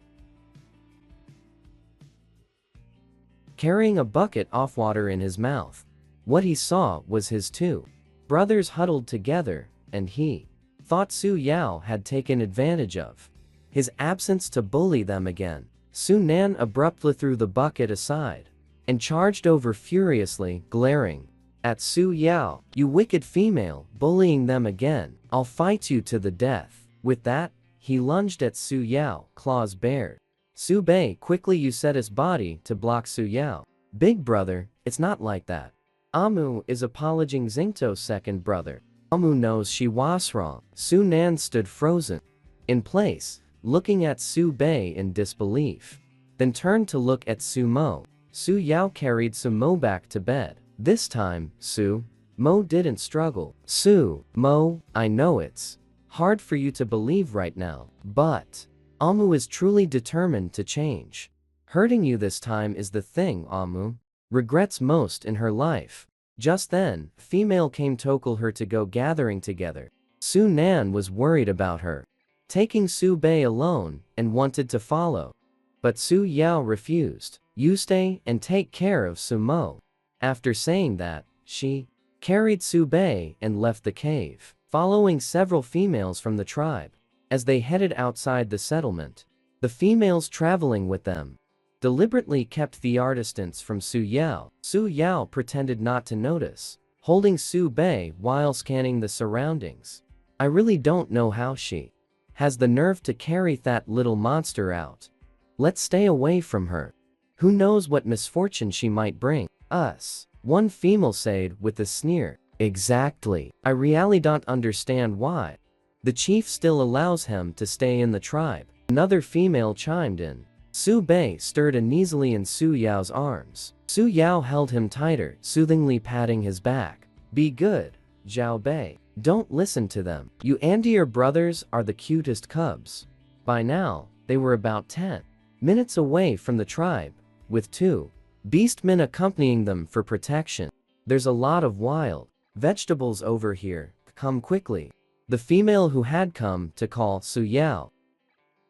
carrying a bucket of water in his mouth. What he saw was his two brothers huddled together, and he thought Su Yao had taken advantage of his absence to bully them again. Su Nan abruptly threw the bucket aside and charged over furiously, glaring at Su Yao. You wicked female, bullying them again. I'll fight you to the death. With that, he lunged at Su Yao, claws bared. Su Bei quickly used his body to block Su Yao. Big brother, it's not like that. Amu is apologizing. Xingto's second brother. Amu knows she was wrong. Su Nan stood frozen in place, looking at Su Bei in disbelief, then turned to look at Su Mo. Su Yao carried Su Mo back to bed. This time, Su Mo didn't struggle. Su Mo, I know it's hard for you to believe right now, but Amu is truly determined to change. Hurting you this time is the thing Amu regrets most in her life. Just then, female came to call her to go gathering together. Su Nan was worried about her taking Su Bei alone and wanted to follow, but Su Yao refused. You stay and take care of Su Mo. After saying that, she carried Su Bei and left the cave, following several females from the tribe. As they headed outside the settlement, the females traveling with them deliberately kept the distance from Su Yao. Su Yao pretended not to notice, holding Su Bei while scanning the surroundings. I really don't know how she has the nerve to carry that little monster out. Let's stay away from her. Who knows what misfortune she might bring us? One female said with a sneer. Exactly. I really don't understand why the chief still allows him to stay in the tribe. Another female chimed in. Su Bei stirred uneasily in Su Yao's arms. Su Yao held him tighter, soothingly patting his back. Be good, Zhao Bei. Don't listen to them. You and your brothers are the cutest cubs. By now, they were about 10 minutes away from the tribe, with 2 beastmen accompanying them for protection. There's a lot of wild vegetables over here. Come quickly. The female who had come to call Su Yao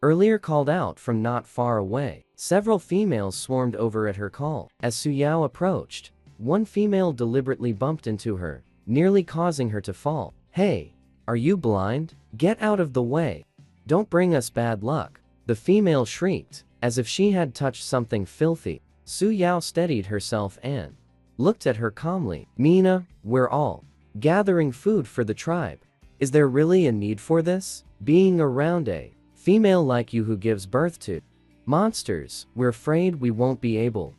earlier called out from not far away. Several females swarmed over at her call. As Su Yao approached, one female deliberately bumped into her, nearly causing her to fall. Hey, are you blind? Get out of the way. Don't bring us bad luck. The female shrieked, as if she had touched something filthy. Su Yao steadied herself and looked at her calmly. Mina, we're all gathering food for the tribe. Is there really a need for this? Being around a female like you who gives birth to monsters, we're afraid we won't be able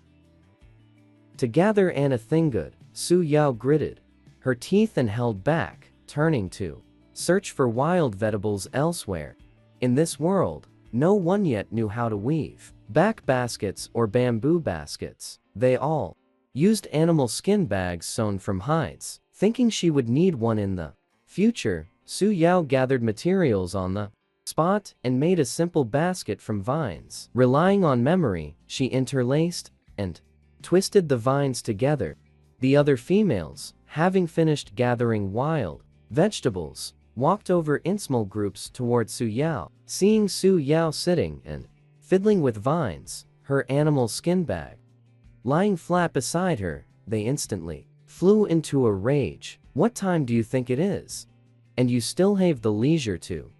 to gather anything good, Su Yao gritted her teeth and held back, turning to search for wild vegetables elsewhere. In this world, no one yet knew how to weave back baskets or bamboo baskets. They all used animal skin bags sewn from hides. Thinking she would need one in the future, Su Yao gathered materials on the spot and made a simple basket from vines. Relying on memory, she interlaced and twisted the vines together. The other females, having finished gathering wild vegetables, walked over in small groups toward Su Yao. Seeing Su Yao sitting and fiddling with vines, her animal skin bag lying flat beside her, they instantly flew into a rage. What time do you think it is? And you still have the leisure to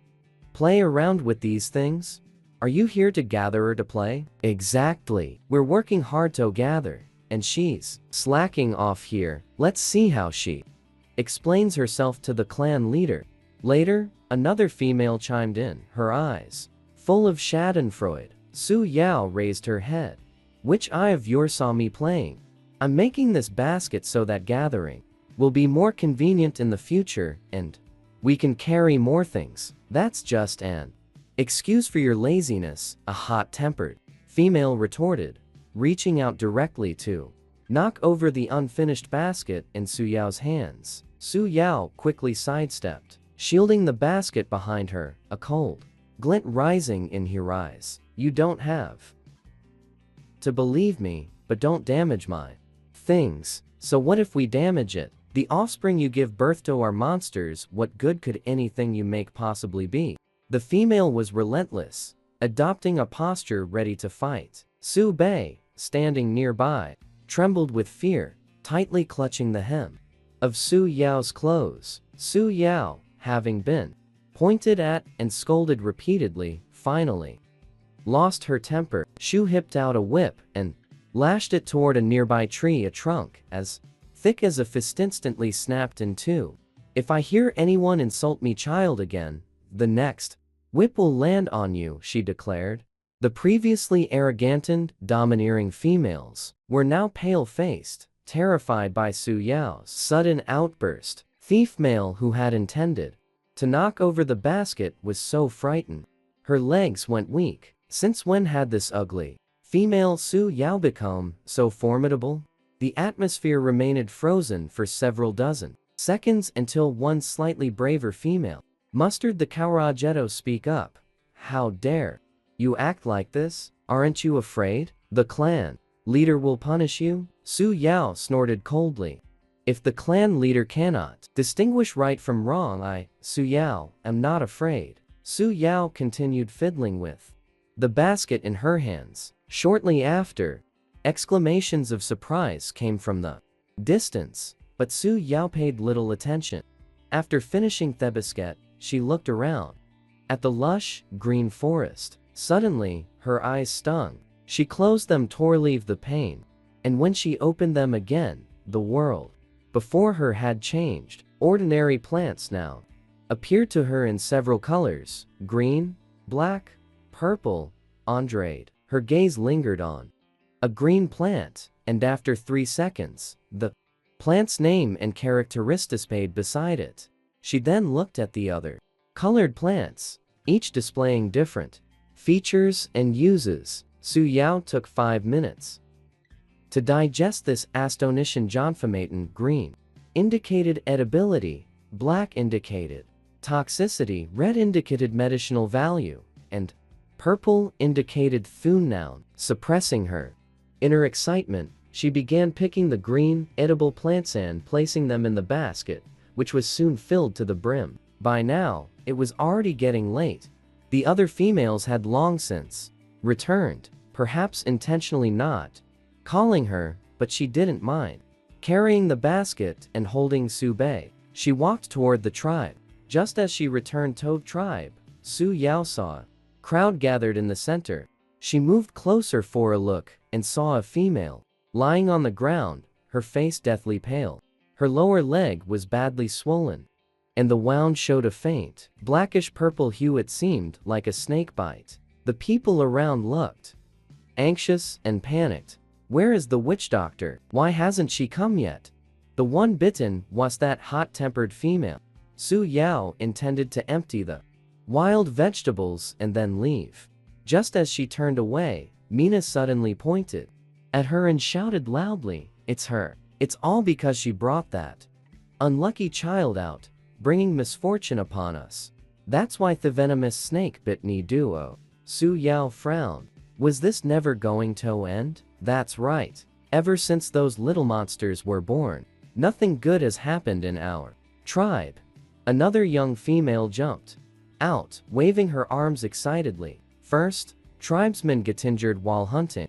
play around with these things? Are you here to gather or to play? Exactly. We're working hard to gather, and she's slacking off here. Let's see how she explains herself to the clan leader. Later, another female chimed in, her eyes full of schadenfreude. Su Yao raised her head. Which eye of yours saw me playing? I'm making this basket so that gathering will be more convenient in the future, and we can carry more things. That's just an excuse for your laziness, a hot-tempered female retorted, reaching out directly to knock over the unfinished basket in Su Yao's hands. Su Yao quickly sidestepped, shielding the basket behind her, a cold glint rising in her eyes. You don't have to believe me, but don't damage my things. So what if we damage it? The offspring you give birth to are monsters. What good could anything you make possibly be? The female was relentless, adopting a posture ready to fight. Su Bei, standing nearby, trembled with fear, tightly clutching the hem of Su Yao's clothes. Su Yao, having been pointed at and scolded repeatedly, finally lost her temper. Shu whipped out a whip and lashed it toward a nearby tree, a trunk as thick as a fist instantly snapped in two. If I hear anyone insult me child again, the next whip will land on you, she declared. The previously arrogant and domineering females were now pale-faced, terrified by Su Yao's sudden outburst. Thief male who had intended to knock over the basket was so frightened her legs went weak. Since when had this ugly female Su Yao become so formidable? The atmosphere remained frozen for several dozen seconds until one slightly braver female mustered the courage to speak up. How dare you act like this? Aren't you afraid? The clan leader will punish you? Su Yao snorted coldly. If the clan leader cannot distinguish right from wrong, I, Su Yao, am not afraid. Su Yao continued fiddling with the basket in her hands. Shortly after, exclamations of surprise came from the distance, but Su Yao paid little attention. After finishing the basket, she looked around at the lush, green forest. Suddenly, her eyes stung. She closed them to relieve the pain, and when she opened them again, the world before her had changed. Ordinary plants now appeared to her in several colors: green, black, purple, andrade. Her gaze lingered on a green plant, and after 3 seconds, the plant's name and characteristics paid beside it. She then looked at the other colored plants, each displaying different features and uses. Su Yao took 5 minutes to digest this astonishing information. Green indicated edibility, black indicated toxicity, red indicated medicinal value, and purple indicated food noun. Suppressing her inner excitement, she began picking the green, edible plants and placing them in the basket, which was soon filled to the brim. By now, it was already getting late. The other females had long since returned, perhaps intentionally not calling her, but she didn't mind. Carrying the basket and holding Su Bei, she walked toward the tribe. Just as she returned to the tribe, Su Yao saw a crowd gathered in the center. She moved closer for a look and saw a female lying on the ground, her face deathly pale. Her lower leg was badly swollen, and the wound showed a faint, blackish-purple hue. It seemed like a snake bite. The people around looked anxious and panicked. Where is the witch doctor? Why hasn't she come yet? The one bitten was that hot-tempered female. Su Yao intended to empty the wild vegetables and then leave. Just as she turned away, Mina suddenly pointed at her and shouted loudly, "It's her. It's all because she brought that unlucky child out, bringing misfortune upon us. That's why the venomous snake bit Ni Duo." Su Yao frowned. Was this never going to end? That's right. Ever since those little monsters were born, nothing good has happened in our tribe. Another young female jumped out, waving her arms excitedly. First, tribesmen get injured while hunting.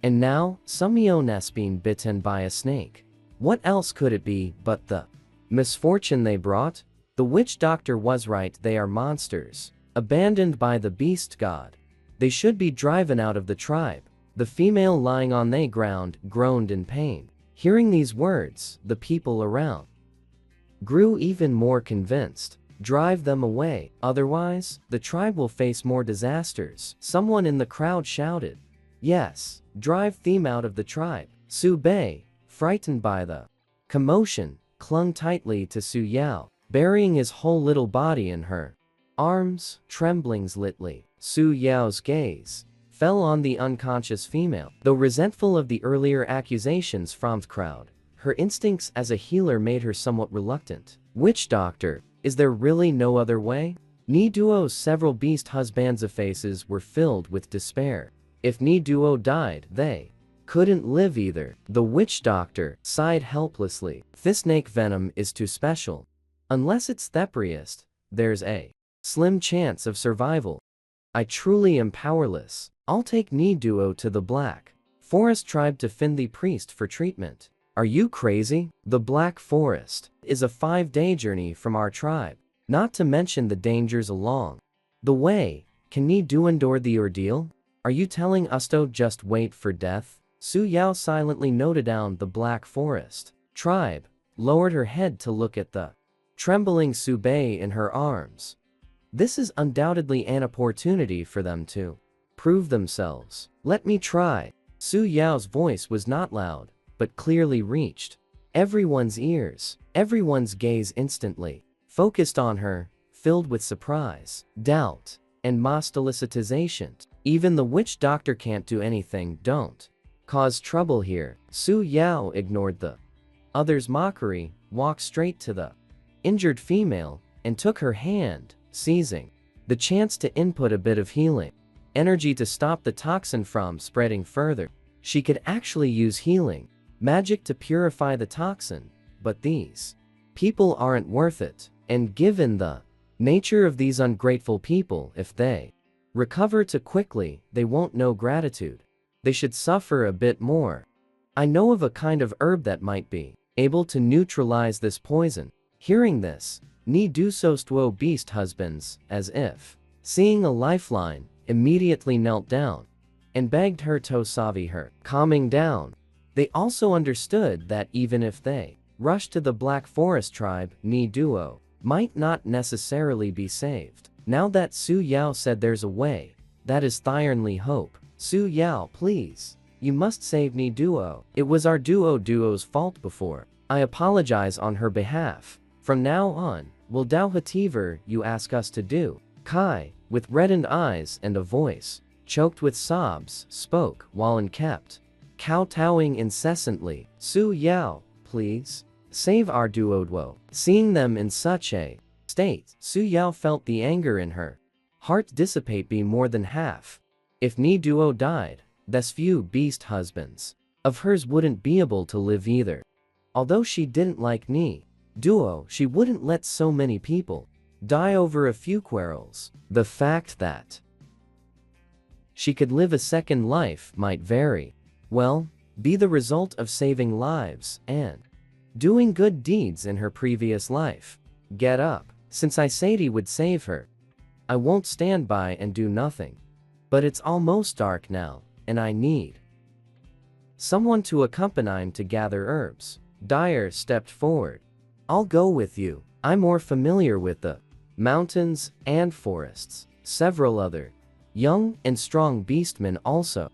And now, Sumiones being bitten by a snake. What else could it be but the misfortune they brought? The witch doctor was right, they are monsters, abandoned by the beast god. They should be driven out of the tribe. The female lying on the ground groaned in pain. Hearing these words, the people around grew even more convinced. Drive them away, otherwise, the tribe will face more disasters. Someone in the crowd shouted. Yes, drive them out of the tribe. Su Bei, frightened by the commotion, clung tightly to Su Yao, burying his whole little body in her arms, trembling slightly. Su Yao's gaze fell on the unconscious female. Though resentful of the earlier accusations from the crowd, her instincts as a healer made her somewhat reluctant. Witch doctor, is there really no other way? Ni Duo's several beast husbands' faces were filled with despair. If Ni Duo died, they couldn't live either. The witch doctor sighed helplessly. This snake venom is too special. Unless it's thepriest, there's a slim chance of survival. I truly am powerless. I'll take Ni Duo to the Black Forest tribe to find the priest for treatment. Are you crazy? The Black Forest is a 5-day journey from our tribe, not to mention the dangers along the way. Can Ni Duo endure the ordeal? Are you telling us to just wait for death? Su Yao silently noted down the Black Forest tribe, lowered her head to look at the trembling Su Bei in her arms. This is undoubtedly an opportunity for them to prove themselves. Let me try. Su Yao's voice was not loud, but clearly reached everyone's ears. Everyone's gaze instantly focused on her, filled with surprise, doubt, and mostellicitization. Even the witch doctor can't do anything. Don't cause trouble here. Su Yao ignored the other's mockery, walked straight to the injured female, and took her hand, seizing the chance to input a bit of healing energy to stop the toxin from spreading further. She could actually use healing magic to purify the toxin, but these people aren't worth it. And given the nature of these ungrateful people, if they recover too quickly, they won't know gratitude. They should suffer a bit more. I know of a kind of herb that might be able to neutralize this poison. Hearing this, Ni Duo's two beast husbands, as if seeing a lifeline, immediately knelt down and begged her to save her. Calming down, they also understood that even if they rushed to the Black Forest tribe, Ni Duo might not necessarily be saved. Now that Su Yao said there's a way, that is the only hope. Su Yao, please, you must save Ni Duo. It was our duo's fault before. I apologize on her behalf. From now on, we'll do whatever you ask us to do. Kai, with reddened eyes and a voice choked with sobs, spoke while encapped, kowtowing incessantly. Su Yao, please, save our duo. Seeing them in such a state, Su Yao felt the anger in her heart dissipate be more than half. If Ni Duo died, these few beast husbands of hers wouldn't be able to live either. Although she didn't like Ni Duo, she wouldn't let so many people die over a few quarrels. The fact that she could live a second life might very well be the result of saving lives and doing good deeds in her previous life. Get up. Since I said he would save her, I won't stand by and do nothing. But it's almost dark now, and I need someone to accompany him to gather herbs. Dyer stepped forward. I'll go with you. I'm more familiar with the mountains and forests. Several other young and strong beastmen also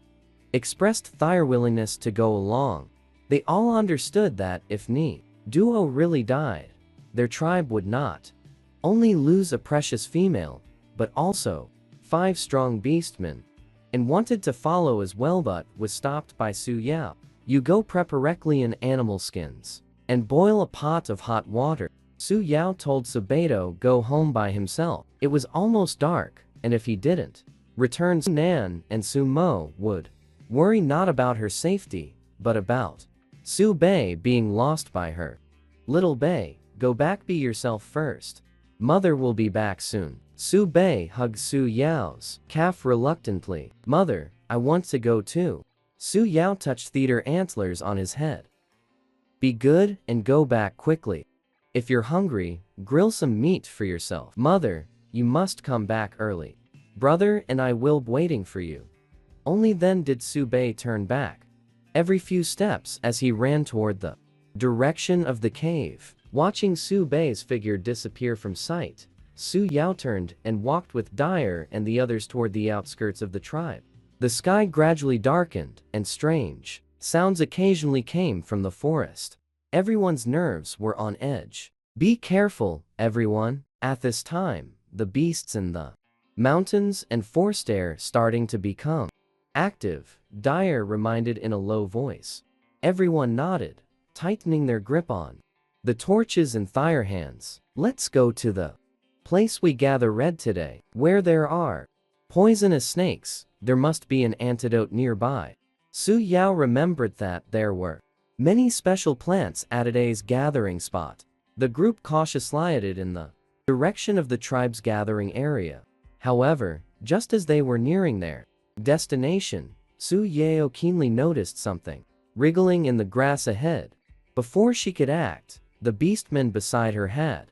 expressed their willingness to go along. They all understood that if Duo really died, their tribe would not only lose a precious female, but also 5 strong beastmen, and wanted to follow as well, but was stopped by Su Yao. You go prep directly in animal skins and boil a pot of hot water. Su Yao told Subeto go home by himself. It was almost dark, and if he didn't return, Nan and Su Mo would worry not about her safety, but about Su Bei being lost by her. Little Bei, go back, be yourself first. Mother will be back soon. Su Bei hugged Su Yao's calf reluctantly. Mother, I want to go too. Su Yao touched theater antlers on his head. Be good and go back quickly. If you're hungry, grill some meat for yourself. Mother, you must come back early. Brother and I will be waiting for you. Only then did Su Bei turn back. Every few steps as he ran toward the direction of the cave. Watching Su Bei's figure disappear from sight, Su Yao turned and walked with Dyer and the others toward the outskirts of the tribe. The sky gradually darkened, and strange sounds occasionally came from the forest. Everyone's nerves were on edge. Be careful, everyone. At this time, the beasts in the mountains and forest air starting to become active, Dyer reminded in a low voice. Everyone nodded, tightening their grip on the torches in their hands. Let's go to the place we gather red today. Where there are poisonous snakes, there must be an antidote nearby. Su Yao remembered that there were many special plants at today's gathering spot. The group cautiously headed in the direction of the tribe's gathering area. However, just as they were nearing their destination, Su Yao keenly noticed something wriggling in the grass ahead. Before she could act, the beastman beside her had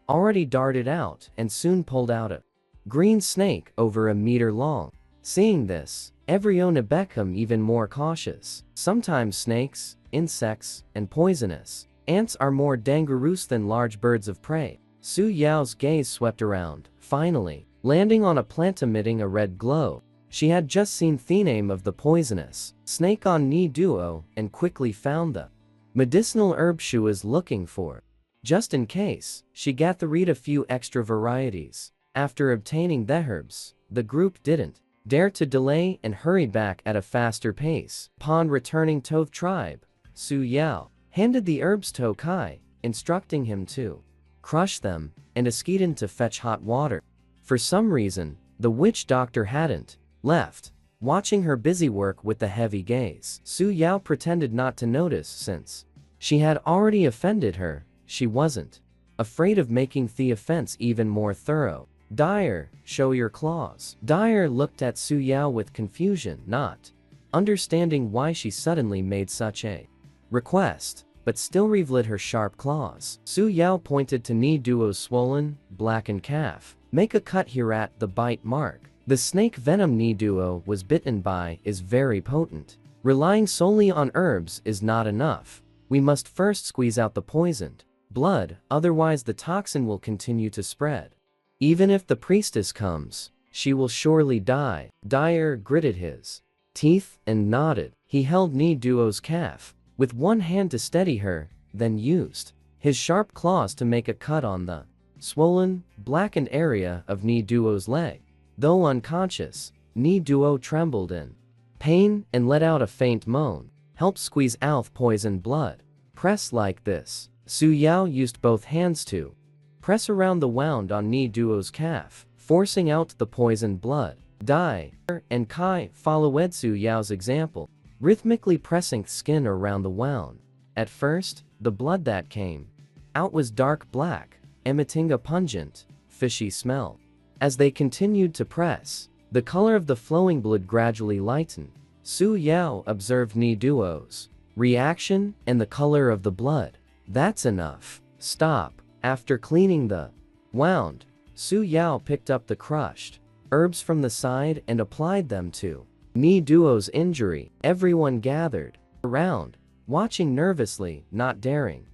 already darted out and soon pulled out a green snake over a meter long. Seeing this, everyone became even more cautious. Sometimes snakes, insects, and poisonous ants are more dangerous than large birds of prey. Su Yao's gaze swept around, finally landing on a plant emitting a red glow. She had just seen the name of the poisonous snake on Ni Duo and quickly found the medicinal herb she was looking for. Just in case, she gathered a few extra varieties. After obtaining the herbs, the group didn't dare to delay and hurried back at a faster pace. Upon returning to the tribe, Su Yao handed the herbs to Kai, instructing him to crush them and escaped to fetch hot water. For some reason, the witch doctor hadn't left. Watching her busy work with the heavy gaze, Su Yao pretended not to notice since she had already offended her. She wasn't afraid of making the offense even more thorough. Dyer, show your claws. Dyer looked at Su Yao with confusion, not understanding why she suddenly made such a request, but still revealed her sharp claws. Su Yao pointed to Ni Duo's swollen, blackened calf. Make a cut here at the bite mark. The snake venom Ni Duo was bitten by is very potent. Relying solely on herbs is not enough. We must first squeeze out the poisoned blood, otherwise the toxin will continue to spread. Even if the priestess comes, she will surely die. Dyer gritted his teeth and nodded. He held Ni Duo's calf with one hand to steady her, then used his sharp claws to make a cut on the swollen, blackened area of Ni Duo's leg. Though unconscious, Ni Duo trembled in pain and let out a faint moan. Help squeeze out poisoned blood. Press like this. Su Yao used both hands to press around the wound on Ni Duo's calf, forcing out the poisoned blood. Dai and Kai followed Su Yao's example, rhythmically pressing skin around the wound. At first, the blood that came out was dark black, emitting a pungent, fishy smell. As they continued to press, the color of the flowing blood gradually lightened. Su Yao observed Ni Duo's reaction and the color of the blood. That's enough. Stop. After cleaning the wound, Su Yao picked up the crushed herbs from the side and applied them to Ni Duo's injury. Everyone gathered around, watching nervously, not daring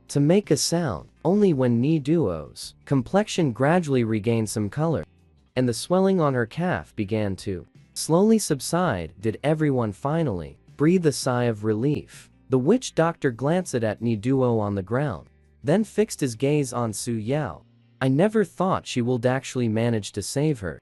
to make a sound. Only when Ni Duo's complexion gradually regained some color, and the swelling on her calf began to slowly subside, did everyone finally breathe a sigh of relief. The witch doctor glanced at Ni Duo on the ground, then fixed his gaze on Su Yao. I never thought she would actually manage to save her.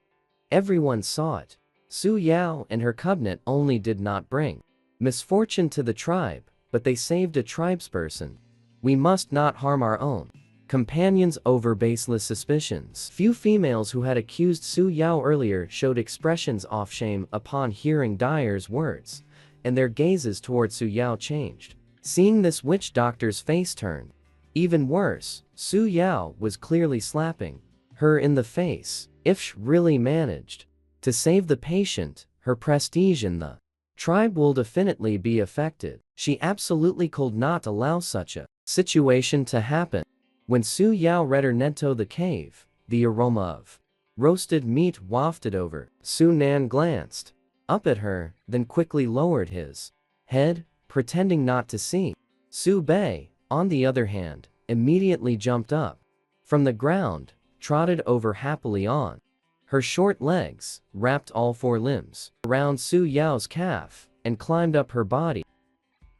Everyone saw it. Su Yao and her covenant only did not bring misfortune to the tribe, but they saved a tribesperson. We must not harm our own companions over baseless suspicions. Few females who had accused Su Yao earlier showed expressions of shame upon hearing Dyer's words, and their gazes toward Su Yao changed. Seeing this witch doctor's face turn even worse, Su Yao was clearly slapping her in the face. If she really managed to save the patient, her prestige in the tribe will definitely be affected. She absolutely could not allow such a situation to happen. When Su Yao returned the cave, the aroma of roasted meat wafted over. Su Nan glanced up at her, then quickly lowered his head, pretending not to see. Su Bei, on the other hand, immediately jumped up from the ground, trotted over happily on her short legs, wrapped all four limbs around Su Yao's calf, and climbed up her body.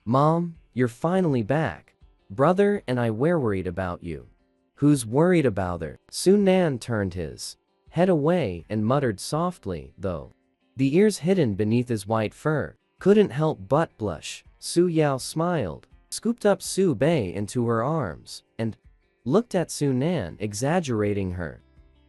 Mom, you're finally back. Brother and I were worried about you. Who's worried about her? Su Nan turned his head away and muttered softly, though the ears hidden beneath his white fur couldn't help but blush. Su Yao smiled, scooped up Su Bei into her arms, and looked at Su Nan, exaggerating her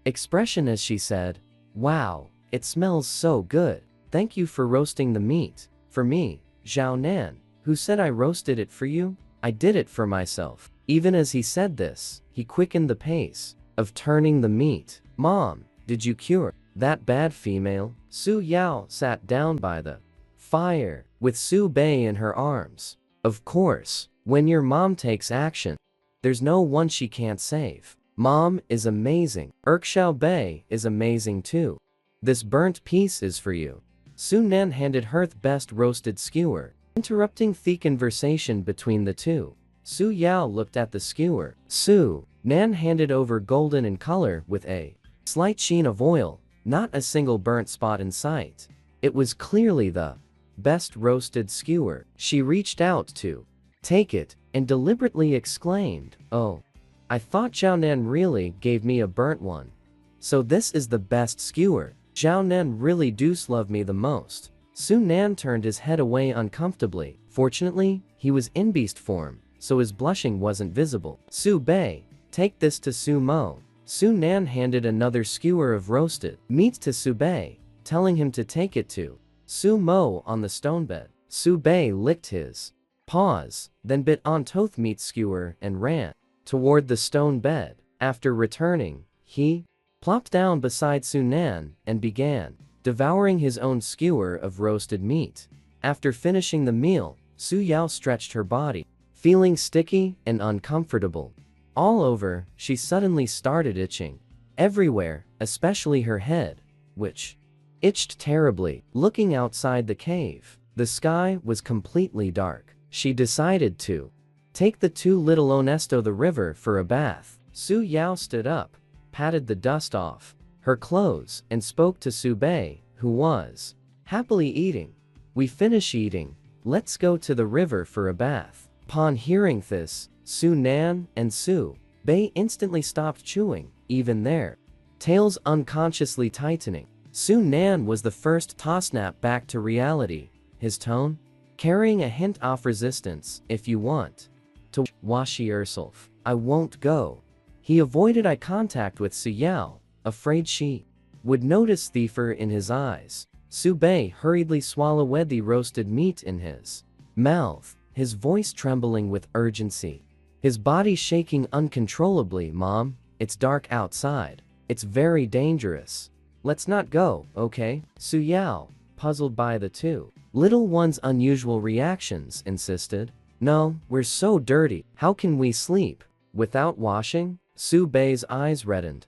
expression as she said, "Wow, it smells so good. Thank you for roasting the meat for me, Zhao Nan. Who said I roasted it for you? I did it for myself." Even as he said this, he quickened the pace of turning the meat. Mom, did you cure that bad female? Su Yao sat down by the fire, with Su Bei in her arms. Of course, when your mom takes action, there's no one she can't save. Mom is amazing. Xiao Bei is amazing too. This burnt piece is for you. Su Nan handed her the best roasted skewer, interrupting the conversation between the two. Su Yao looked at the skewer. Su Nan handed over golden in color with a slight sheen of oil, not a single burnt spot in sight. It was clearly the best roasted skewer. She reached out to take it, and deliberately exclaimed, "Oh, I thought Zhao Nan really gave me a burnt one. So this is the best skewer. Zhao Nan really does love me the most." Su Nan turned his head away uncomfortably. Fortunately, he was in beast form, so his blushing wasn't visible. Su Bei, take this to Su Mo. Su Nan handed another skewer of roasted meat to Su Bei, telling him to take it to Su Mo on the stone bed. Su Bei licked his paws, then bit on toth meat skewer and ran toward the stone bed. After returning, he plopped down beside Su Nan and began devouring his own skewer of roasted meat. After finishing the meal, Su Yao stretched her body, feeling sticky and uncomfortable all over. She suddenly started itching everywhere, especially her head, which itched terribly. Looking outside the cave, the sky was completely dark. She decided to take the two little Onesto the river for a bath. Su Yao stood up, patted the dust off her clothes, and spoke to Su Bei, who was happily eating. "We finish eating. Let's go to the river for a bath." Upon hearing this, Su Nan and Su Bei instantly stopped chewing, even their tails unconsciously tightening. Su Nan was the first to snap back to reality, his tone carrying a hint of resistance. "If you want to wash yourself, I won't go." He avoided eye contact with Su Yao, afraid she would notice the fear in his eyes. Su Bei hurriedly swallowed the roasted meat in his mouth, his voice trembling with urgency, his body shaking uncontrollably. "Mom, it's dark outside. It's very dangerous. Let's not go, okay?" Su Yao, puzzled by the two little one's unusual reactions, insisted. "No, we're so dirty. How can we sleep without washing?" Su Bei's eyes reddened,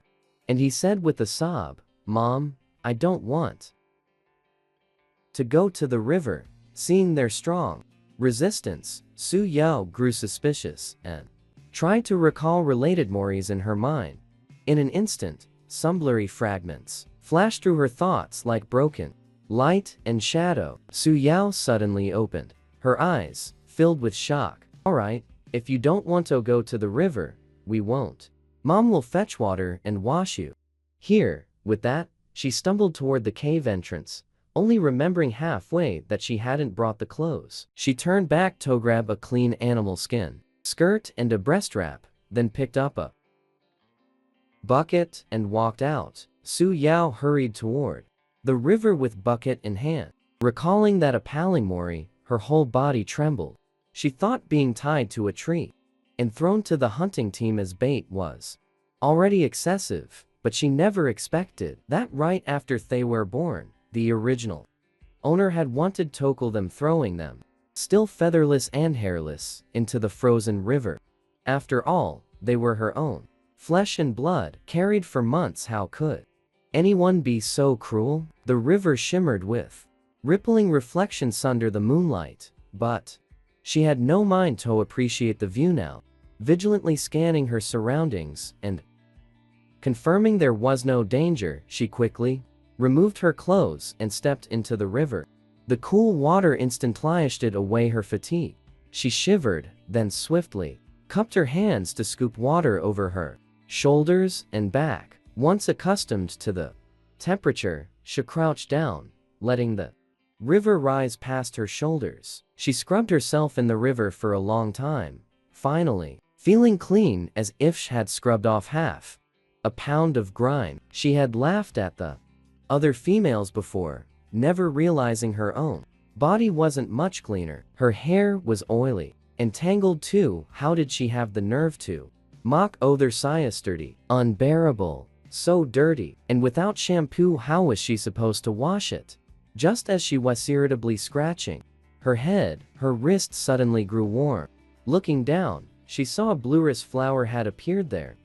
and he said with a sob, "Mom, I don't want to go to the river." Seeing their strong resistance, Su Yao grew suspicious and tried to recall related memories in her mind. In an instant, some blurry fragments flashed through her thoughts like broken light and shadow. Su Yao suddenly opened her eyes, filled with shock. "Alright, if you don't want to go to the river, we won't. Mom will fetch water and wash you here." With that, she stumbled toward the cave entrance, only remembering halfway that she hadn't brought the clothes. She turned back to grab a clean animal skin skirt and a breast wrap, then picked up a bucket and walked out. Su Yao hurried toward the river with bucket in hand. Recalling that appalling memory, her whole body trembled. She thought being tied to a tree and thrown to the hunting team as bait was already excessive, but she never expected that right after they were born, the original owner had wanted to kill them, throwing them, still featherless and hairless, into the frozen river. After all, they were her own flesh and blood, carried for months. How could anyone be so cruel? The river shimmered with rippling reflections under the moonlight, but she had no mind to appreciate the view now. Vigilantly scanning her surroundings and confirming there was no danger, she quickly removed her clothes and stepped into the river. The cool water instantly washed away her fatigue. She shivered, then swiftly cupped her hands to scoop water over her shoulders and back. Once accustomed to the temperature, she crouched down, letting the river rise past her shoulders. She scrubbed herself in the river for a long time, finally feeling clean as if she had scrubbed off half a pound of grime. She had laughed at the other females before, never realizing her own body wasn't much cleaner. Her hair was oily and tangled too. How did she have the nerve to mock other size dirty? Unbearable. So dirty. And without shampoo, how was she supposed to wash it? Just as she was irritably scratching her head, her wrists suddenly grew warm. Looking down, she saw a bluish flower had appeared there.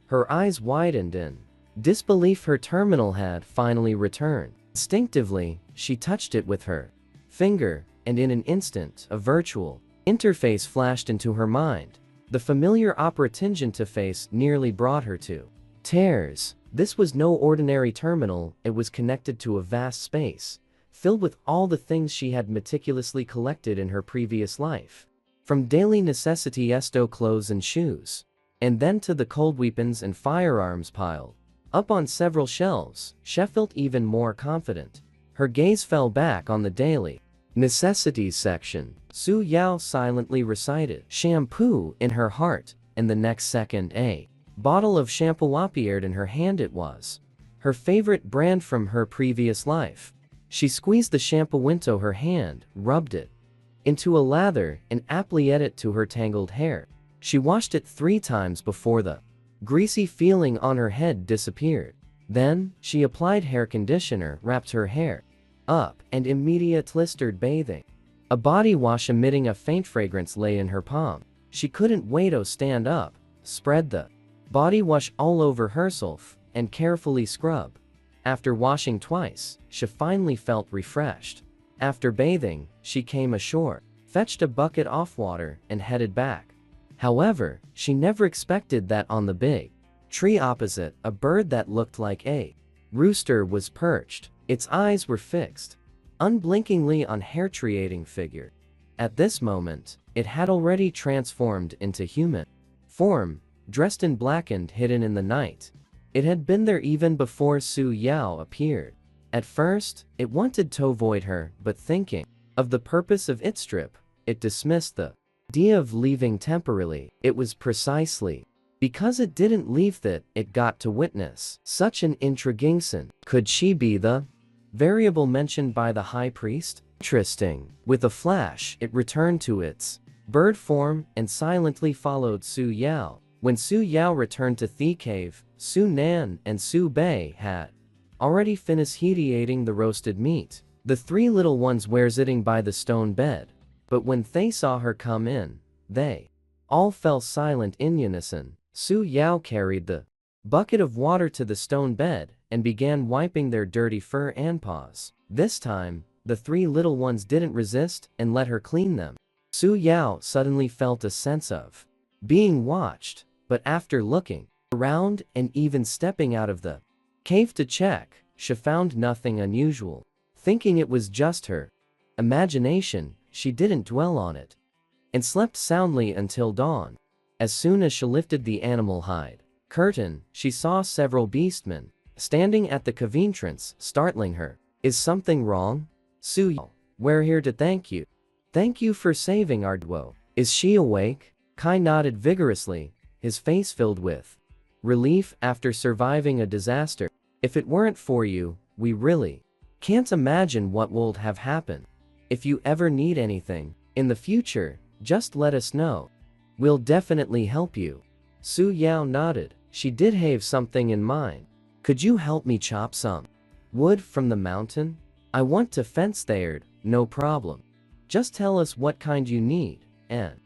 Her eyes widened in disbelief. Her terminal had finally returned. Instinctively, she touched it with her finger, and in an instant, a virtual interface flashed into her mind. The familiar operating interface nearly brought her to tears. This was no ordinary terminal, it was connected to a vast space, filled with all the things she had meticulously collected in her previous life. From daily necessities to clothes and shoes, and then to the cold weapons and firearms piled up on several shelves, she felt even more confident. Her gaze fell back on the daily necessities section. Su Yao silently recited shampoo in her heart, and the next second a bottle of shampoo appeared in her hand. It was her favorite brand from her previous life. She squeezed the shampoo into her hand, rubbed it into a lather, and applied it to her tangled hair. She washed it 3 times before the greasy feeling on her head disappeared. Then, she applied hair conditioner, wrapped her hair up, and immediately started bathing. A body wash emitting a faint fragrance lay in her palm. She couldn't wait to stand up, spread the body wash all over herself, and carefully scrub. After washing twice, she finally felt refreshed. After bathing, she came ashore, fetched a bucket of water, and headed back. However, she never expected that on the big tree opposite, a bird that looked like a rooster was perched. Its eyes were fixed unblinkingly on her creating figure. At this moment, it had already transformed into human form, dressed in black and hidden in the night. It had been there even before Su Yao appeared. At first, it wanted to avoid her, but thinking of the purpose of its trip, it dismissed the idea of leaving temporarily. It was precisely because it didn't leave that it got to witness such an intriguing scene. Could she be the variable mentioned by the high priest? Interesting. With a flash, it returned to its bird form and silently followed Su Yao. When Su Yao returned to the cave, Su Nan and Su Bei had already finished eating the roasted meat. The 3 little ones were sitting by the stone bed, but when they saw her come in, they all fell silent in unison. Su Yao carried the bucket of water to the stone bed and began wiping their dirty fur and paws. This time, the 3 little ones didn't resist and let her clean them. Su Yao suddenly felt a sense of being watched, but after looking around and even stepping out of the cave to check, she found nothing unusual. Thinking it was just her imagination, she didn't dwell on it and slept soundly until dawn. As soon as she lifted the animal hide curtain, she saw several beastmen standing at the cave entrance, startling her. Is something wrong? Su Yao, we're here to thank you. Thank you for saving our duo. Is she awake? Kai nodded vigorously, his face filled with relief after surviving a disaster. If it weren't for you, we really can't imagine what would have happened. If you ever need anything in the future, just let us know. We'll definitely help you. Su Yao nodded. She did have something in mind. Could you help me chop some wood from the mountain? I want to fence there. No problem. Just tell us what kind you need, and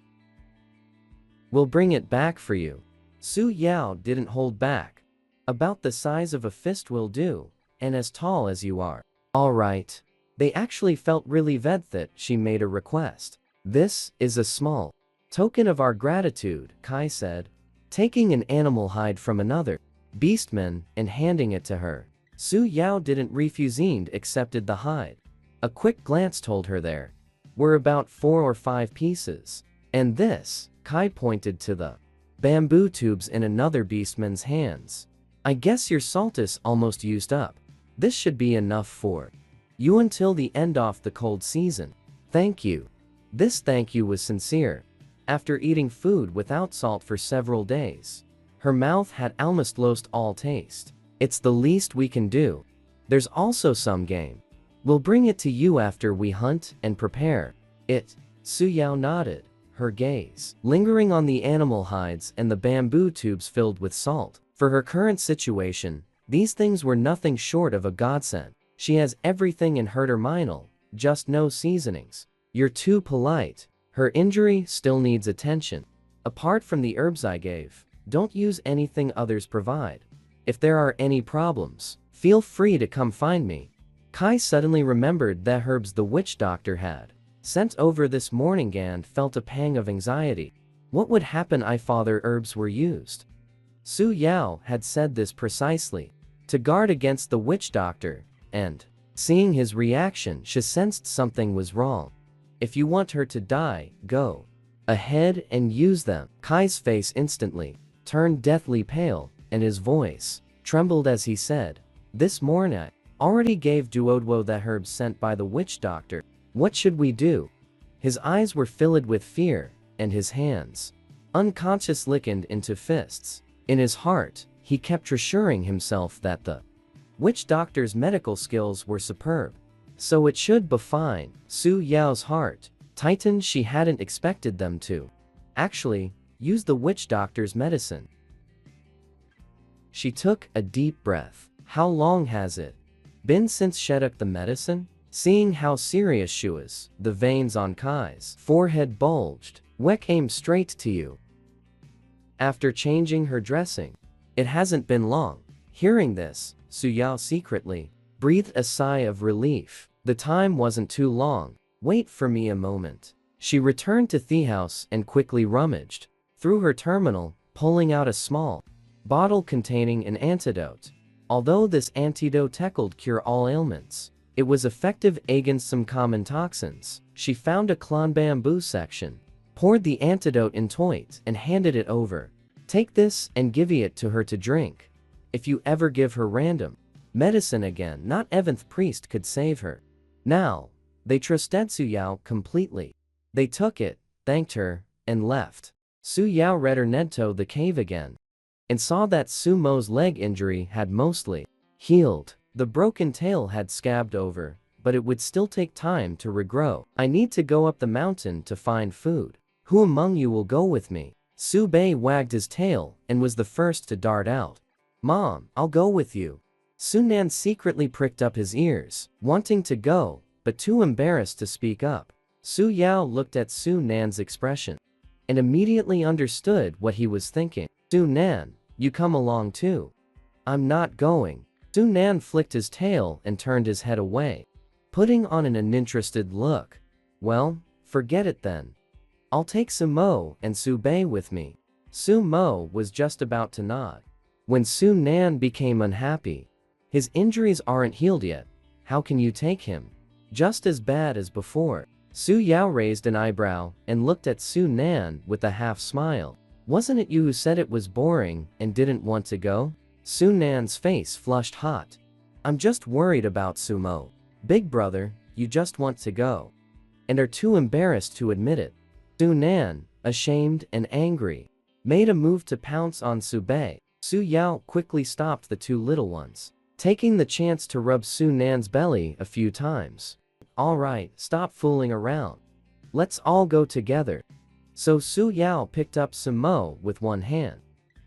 we'll bring it back for you. Su Yao didn't hold back. About the size of a fist will do, and as tall as you are. All right. They actually felt really that she made a request. This is a small token of our gratitude, Kai said, taking an animal hide from another beastman and handing it to her. Su Yao didn't refuse and accepted the hide. A quick glance told her there were about 4 or 5 pieces. And this, Kai pointed to the bamboo tubes in another beastman's hands. I guess your salt is almost used up. This should be enough for you until the end of the cold season. Thank you. This thank you was sincere. After eating food without salt for several days, her mouth had almost lost all taste. It's the least we can do. There's also some game. We'll bring it to you after we hunt and prepare it. Su Yao nodded, her gaze lingering on the animal hides and the bamboo tubes filled with salt. For her current situation, these things were nothing short of a godsend. She has everything in her terminal, just no seasonings. You're too polite. Her injury still needs attention. Apart from the herbs I gave, don't use anything others provide. If there are any problems, feel free to come find me. Kai suddenly remembered the herbs the witch doctor had sent over this morning and felt a pang of anxiety. What would happen if other herbs were used? Su Yao had said this precisely to guard against the witch doctor, and seeing his reaction, she sensed something was wrong. If you want her to die, go ahead and use them. Kai's face instantly turned deathly pale, and his voice trembled as he said, this morning I already gave Duodwo the herbs sent by the witch doctor. What should we do? His eyes were filled with fear, and his hands unconscious lickened into fists. In his heart, he kept assuring himself that the witch doctor's medical skills were superb. So it should be fine. Su Yao's heart tightened. She hadn't expected them to actually use the witch doctor's medicine. She took a deep breath. How long has it been since she took the medicine? Seeing how serious she was, the veins on Kai's forehead bulged. We came straight to you after changing her dressing. It hasn't been long. Hearing this, Su Yao secretly breathed a sigh of relief. The time wasn't too long. Wait for me a moment. She returned to the house and quickly rummaged through her terminal, pulling out a small bottle containing an antidote. Although this antidote could cure all ailments, it was effective against some common toxins. She found a clone bamboo section, poured the antidote into it, and handed it over. Take this and give it to her to drink. If you ever give her random medicine again, not even the priest could save her. Now, they trusted Su Yao completely. They took it, thanked her, and left. Su Yao returned to the cave again and saw that Su Mo's leg injury had mostly healed. The broken tail had scabbed over, but it would still take time to regrow. I need to go up the mountain to find food. Who among you will go with me? Su Bei wagged his tail and was the first to dart out. Mom, I'll go with you. Su Nan secretly pricked up his ears, wanting to go, but too embarrassed to speak up. Su Yao looked at Su Nan's expression and immediately understood what he was thinking. Su Nan, you come along too. I'm not going. Su Nan flicked his tail and turned his head away, putting on an uninterested look. Well, forget it then. I'll take Sumo and Su-bei with me. Su-mo was just about to nod when Su-nan became unhappy. His injuries aren't healed yet. How can you take him? Just as bad as before. Su-yao raised an eyebrow and looked at Su-nan with a half smile. Wasn't it you who said it was boring and didn't want to go? Su-nan's face flushed hot. I'm just worried about Sumo. Big brother, you just want to go and are too embarrassed to admit it. Su-nan, ashamed and angry, made a move to pounce on Su-bei. Su-yao quickly stopped the two little ones, taking the chance to rub Su-nan's belly a few times. Alright, stop fooling around. Let's all go together. So Su-yao picked up Sumo with one hand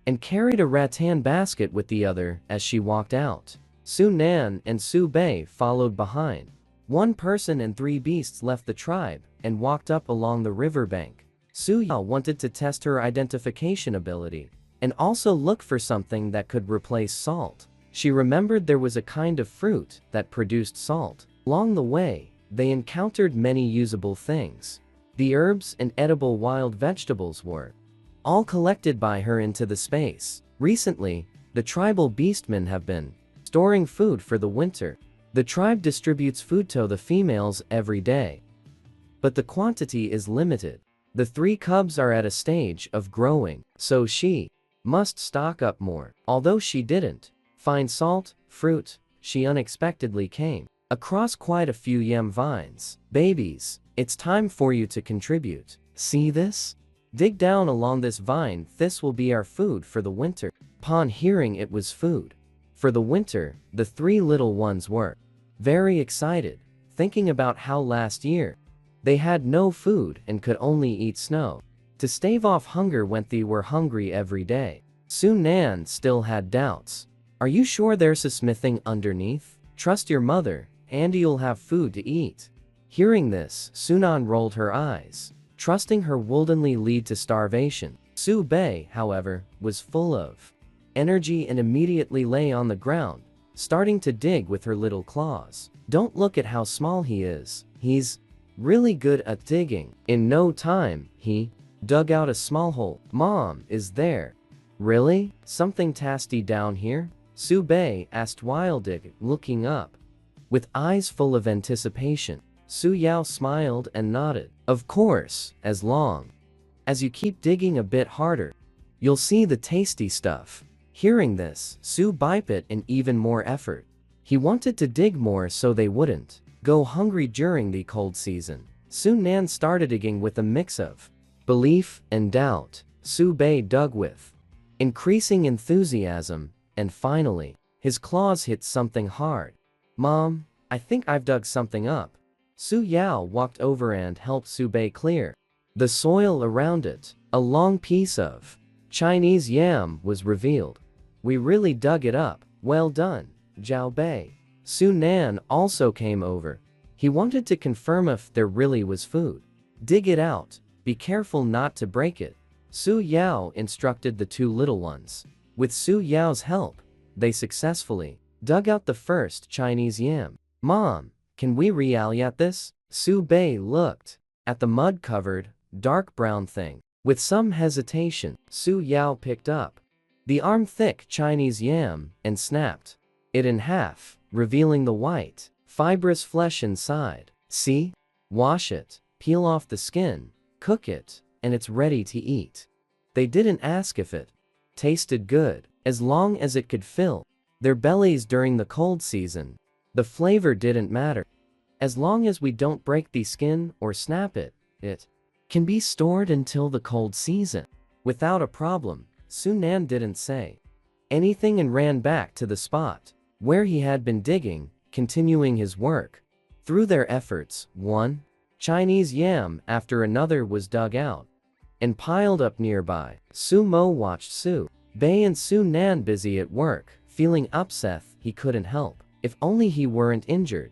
and carried a rattan basket with the other as she walked out. Su-nan and Su-bei followed behind. One person and three beasts left the tribe and walked up along the riverbank. Su-yao wanted to test her identification ability and also look for something that could replace salt. She remembered there was a kind of fruit that produced salt. Along the way, they encountered many usable things. The herbs and edible wild vegetables were all collected by her into the space. Recently, the tribal beastmen have been storing food for the winter. The tribe distributes food to the females every day, but the quantity is limited. The three cubs are at a stage of growing, so she must stock up more. Although she didn't find salt, fruit, she unexpectedly came across quite a few yam vines. Babies, it's time for you to contribute. See this? Dig down along this vine. This will be our food for the winter. Upon hearing it was food for the winter, the three little ones were very excited, thinking about how last year they had no food and could only eat snow. To stave off hunger when they were hungry every day. Su-nan still had doubts. Are you sure there's a smithing underneath? Trust your mother, and you'll have food to eat. Hearing this, Su-nan rolled her eyes, trusting her wouldn't lead to starvation. Su-bei, however, was full of energy and immediately lay on the ground, starting to dig with her little claws. Don't look at how small he is. He's really good at digging. In no time, he dug out a small hole. Mom, is there really something tasty down here? Su-bei asked while looking up with eyes full of anticipation. Su-yao smiled and nodded. Of course, as long as you keep digging a bit harder, you'll see the tasty stuff. Hearing this, Su-bei put in even more effort. He wanted to dig more so they wouldn't go hungry during the cold season. Su-nan started digging with a mix of belief and doubt. Su-bei dug with increasing enthusiasm, and finally, his claws hit something hard. Mom, I think I've dug something up. Su-yao walked over and helped Su-bei clear the soil around it. A long piece of Chinese yam was revealed. We really dug it up. Well done, Zhao Bei. Su-nan also came over. He wanted to confirm if there really was food. Dig it out. Be careful not to break it. Su-yao instructed the two little ones. With Su-yao's help, they successfully dug out the first Chinese yam. Mom, can we really at this? Su-bei looked at the mud-covered, dark brown thing. With some hesitation, Su-yao picked up the arm-thick Chinese yam and snapped it in half, revealing the white, fibrous flesh inside. See? Wash it, peel off the skin, cook it, and it's ready to eat. They didn't ask if it tasted good, as long as it could fill their bellies during the cold season. The flavor didn't matter. As long as we don't break the skin or snap it, it can be stored until the cold season. Without a problem, Su-nan didn't say anything and ran back to the spot where he had been digging, continuing his work. Through their efforts, one Chinese yam after another was dug out and piled up nearby. Su-mo watched Su-bei and Su-nan busy at work, feeling upset he couldn't help. If only he weren't injured.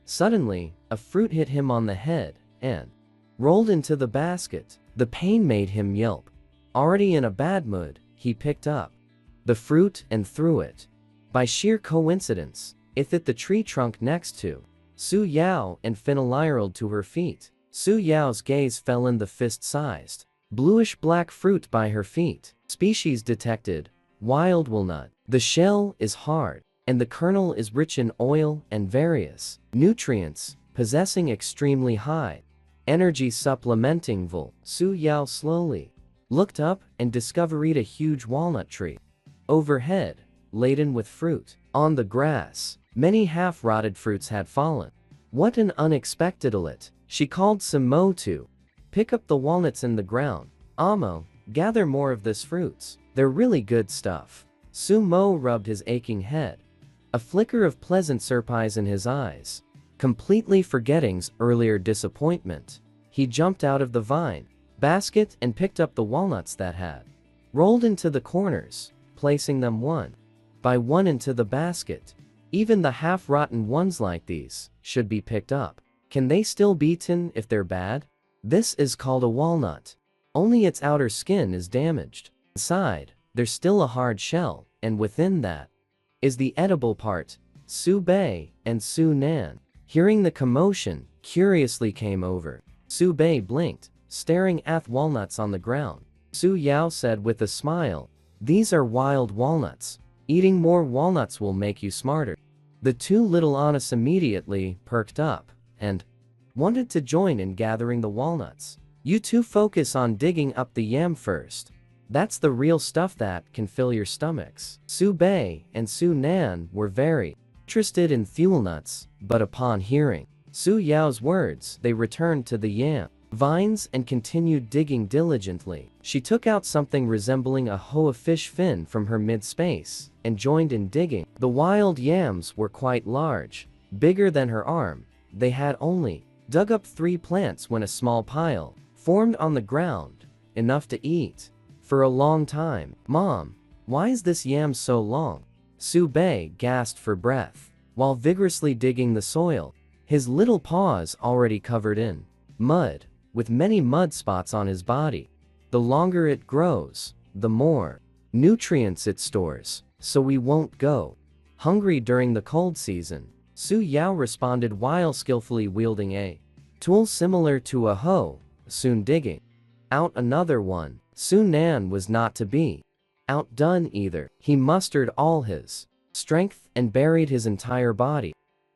Suddenly, a fruit hit him on the head and rolled into the basket. The pain made him yelp. Already in a bad mood, he picked up the fruit and threw it. By sheer coincidence, it hit the tree trunk next to Su-yao and finally rolled to her feet. Su Yao's gaze fell in the fist-sized, bluish-black fruit by her feet. Species detected, wild walnut. The shell is hard, and the kernel is rich in oil and various nutrients, possessing extremely high energy supplementing vol. Su Yao slowly looked up and discovered a huge walnut tree overhead, laden with fruit. On the grass, many half-rotted fruits had fallen. What an unexpected alert! She called Simo to pick up the walnuts in the ground. Amo, gather more of this fruits. They're really good stuff. Sumo rubbed his aching head, a flicker of pleasant surprise in his eyes. Completely forgetting's earlier disappointment, he jumped out of the vine basket and picked up the walnuts that had rolled into the corners, placing them one by one into the basket. Even the half-rotten ones like these should be picked up. Can they still be eaten if they're bad? This is called a walnut. Only its outer skin is damaged. Inside, there's still a hard shell, and within that is the edible part. Su Bei and Su Nan, hearing the commotion, curiously came over. Su Bei blinked, staring at walnuts on the ground. Su Yao said with a smile, "These are wild walnuts. Eating more walnuts will make you smarter." The two little Anas immediately perked up and wanted to join in gathering the walnuts. You two focus on digging up the yam first. That's the real stuff that can fill your stomachs. Su Bei and Su Nan were very interested in fuel nuts, but upon hearing Su Yao's words, they returned to the yam vines and continued digging diligently. She took out something resembling a hoa fish fin from her mid-space and joined in digging. The wild yams were quite large, bigger than her arm. They had only dug up 3 plants when a small pile formed on the ground, enough to eat for a long time. "Mom, why is this yam so long?" Su Bei gasped for breath, while vigorously digging the soil, his little paws already covered in mud, with many mud spots on his body. The longer it grows, the more nutrients it stores, so we won't go hungry during the cold season. Su Yao responded while skillfully wielding a tool similar to a hoe, soon digging out another one. Su Nan was not to be outdone either. He mustered all his strength and buried his entire body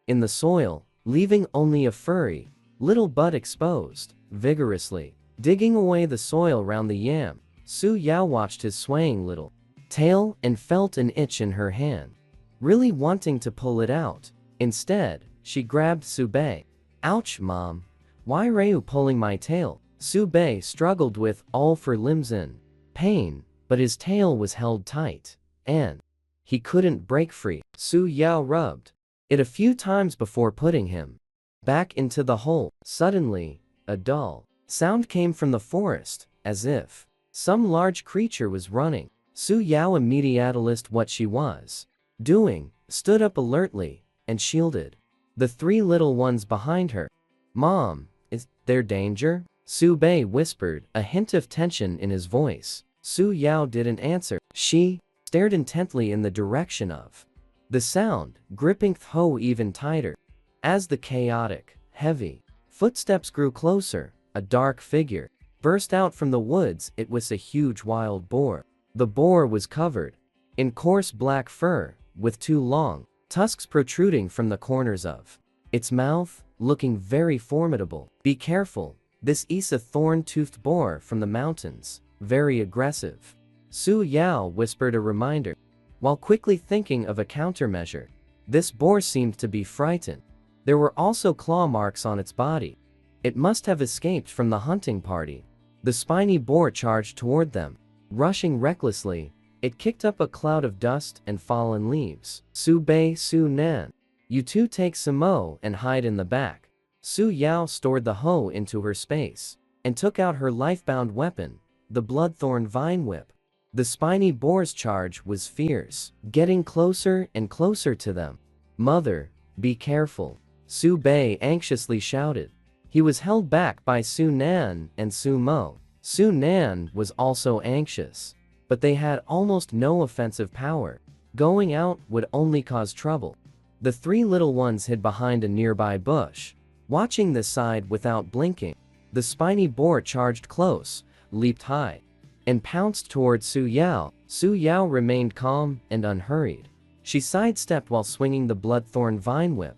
in the soil, leaving only a furry little butt exposed. Vigorously digging away the soil round the yam, Su Yao watched his swaying little tail and felt an itch in her hand, really wanting to pull it out. Instead, she grabbed Su Bei. "Ouch, Mom. Why are you pulling my tail?" Su Bei struggled with all 4 limbs in pain, but his tail was held tight, and he couldn't break free. Su Yao rubbed it a few times before putting him back into the hole. Suddenly, a dull sound came from the forest, as if some large creature was running. Su Yao immediately realized what she was doing, stood up alertly, and shielded the 3 little ones behind her. "Mom, is there danger?" Su Bei whispered, a hint of tension in his voice. Su Yao didn't answer. She stared intently in the direction of the sound, gripping Tho even tighter. As the chaotic, heavy footsteps grew closer, a dark figure burst out from the woods. It was a huge wild boar. The boar was covered in coarse black fur, with 2 long tusks protruding from the corners of its mouth, looking very formidable. "Be careful, this is a thorn-toothed boar from the mountains, very aggressive." Su Yao whispered a reminder, while quickly thinking of a countermeasure. This boar seemed to be frightened. There were also claw marks on its body. It must have escaped from the hunting party. The spiny boar charged toward them. Rushing recklessly, it kicked up a cloud of dust and fallen leaves. "Su Bei, Su Nan, you two take Simo and hide in the back." Su Yao stored the hoe into her space and took out her life-bound weapon, the bloodthorn vine whip. The spiny boar's charge was fierce, getting closer and closer to them. "Mother, be careful," Su Bei anxiously shouted. He was held back by Su Nan and Su Mo. Su Nan was also anxious, but they had almost no offensive power. Going out would only cause trouble. The 3 little ones hid behind a nearby bush, watching the side without blinking. The spiny boar charged close, leaped high, and pounced toward Su Yao. Su Yao remained calm and unhurried. She sidestepped while swinging the bloodthorn vine whip.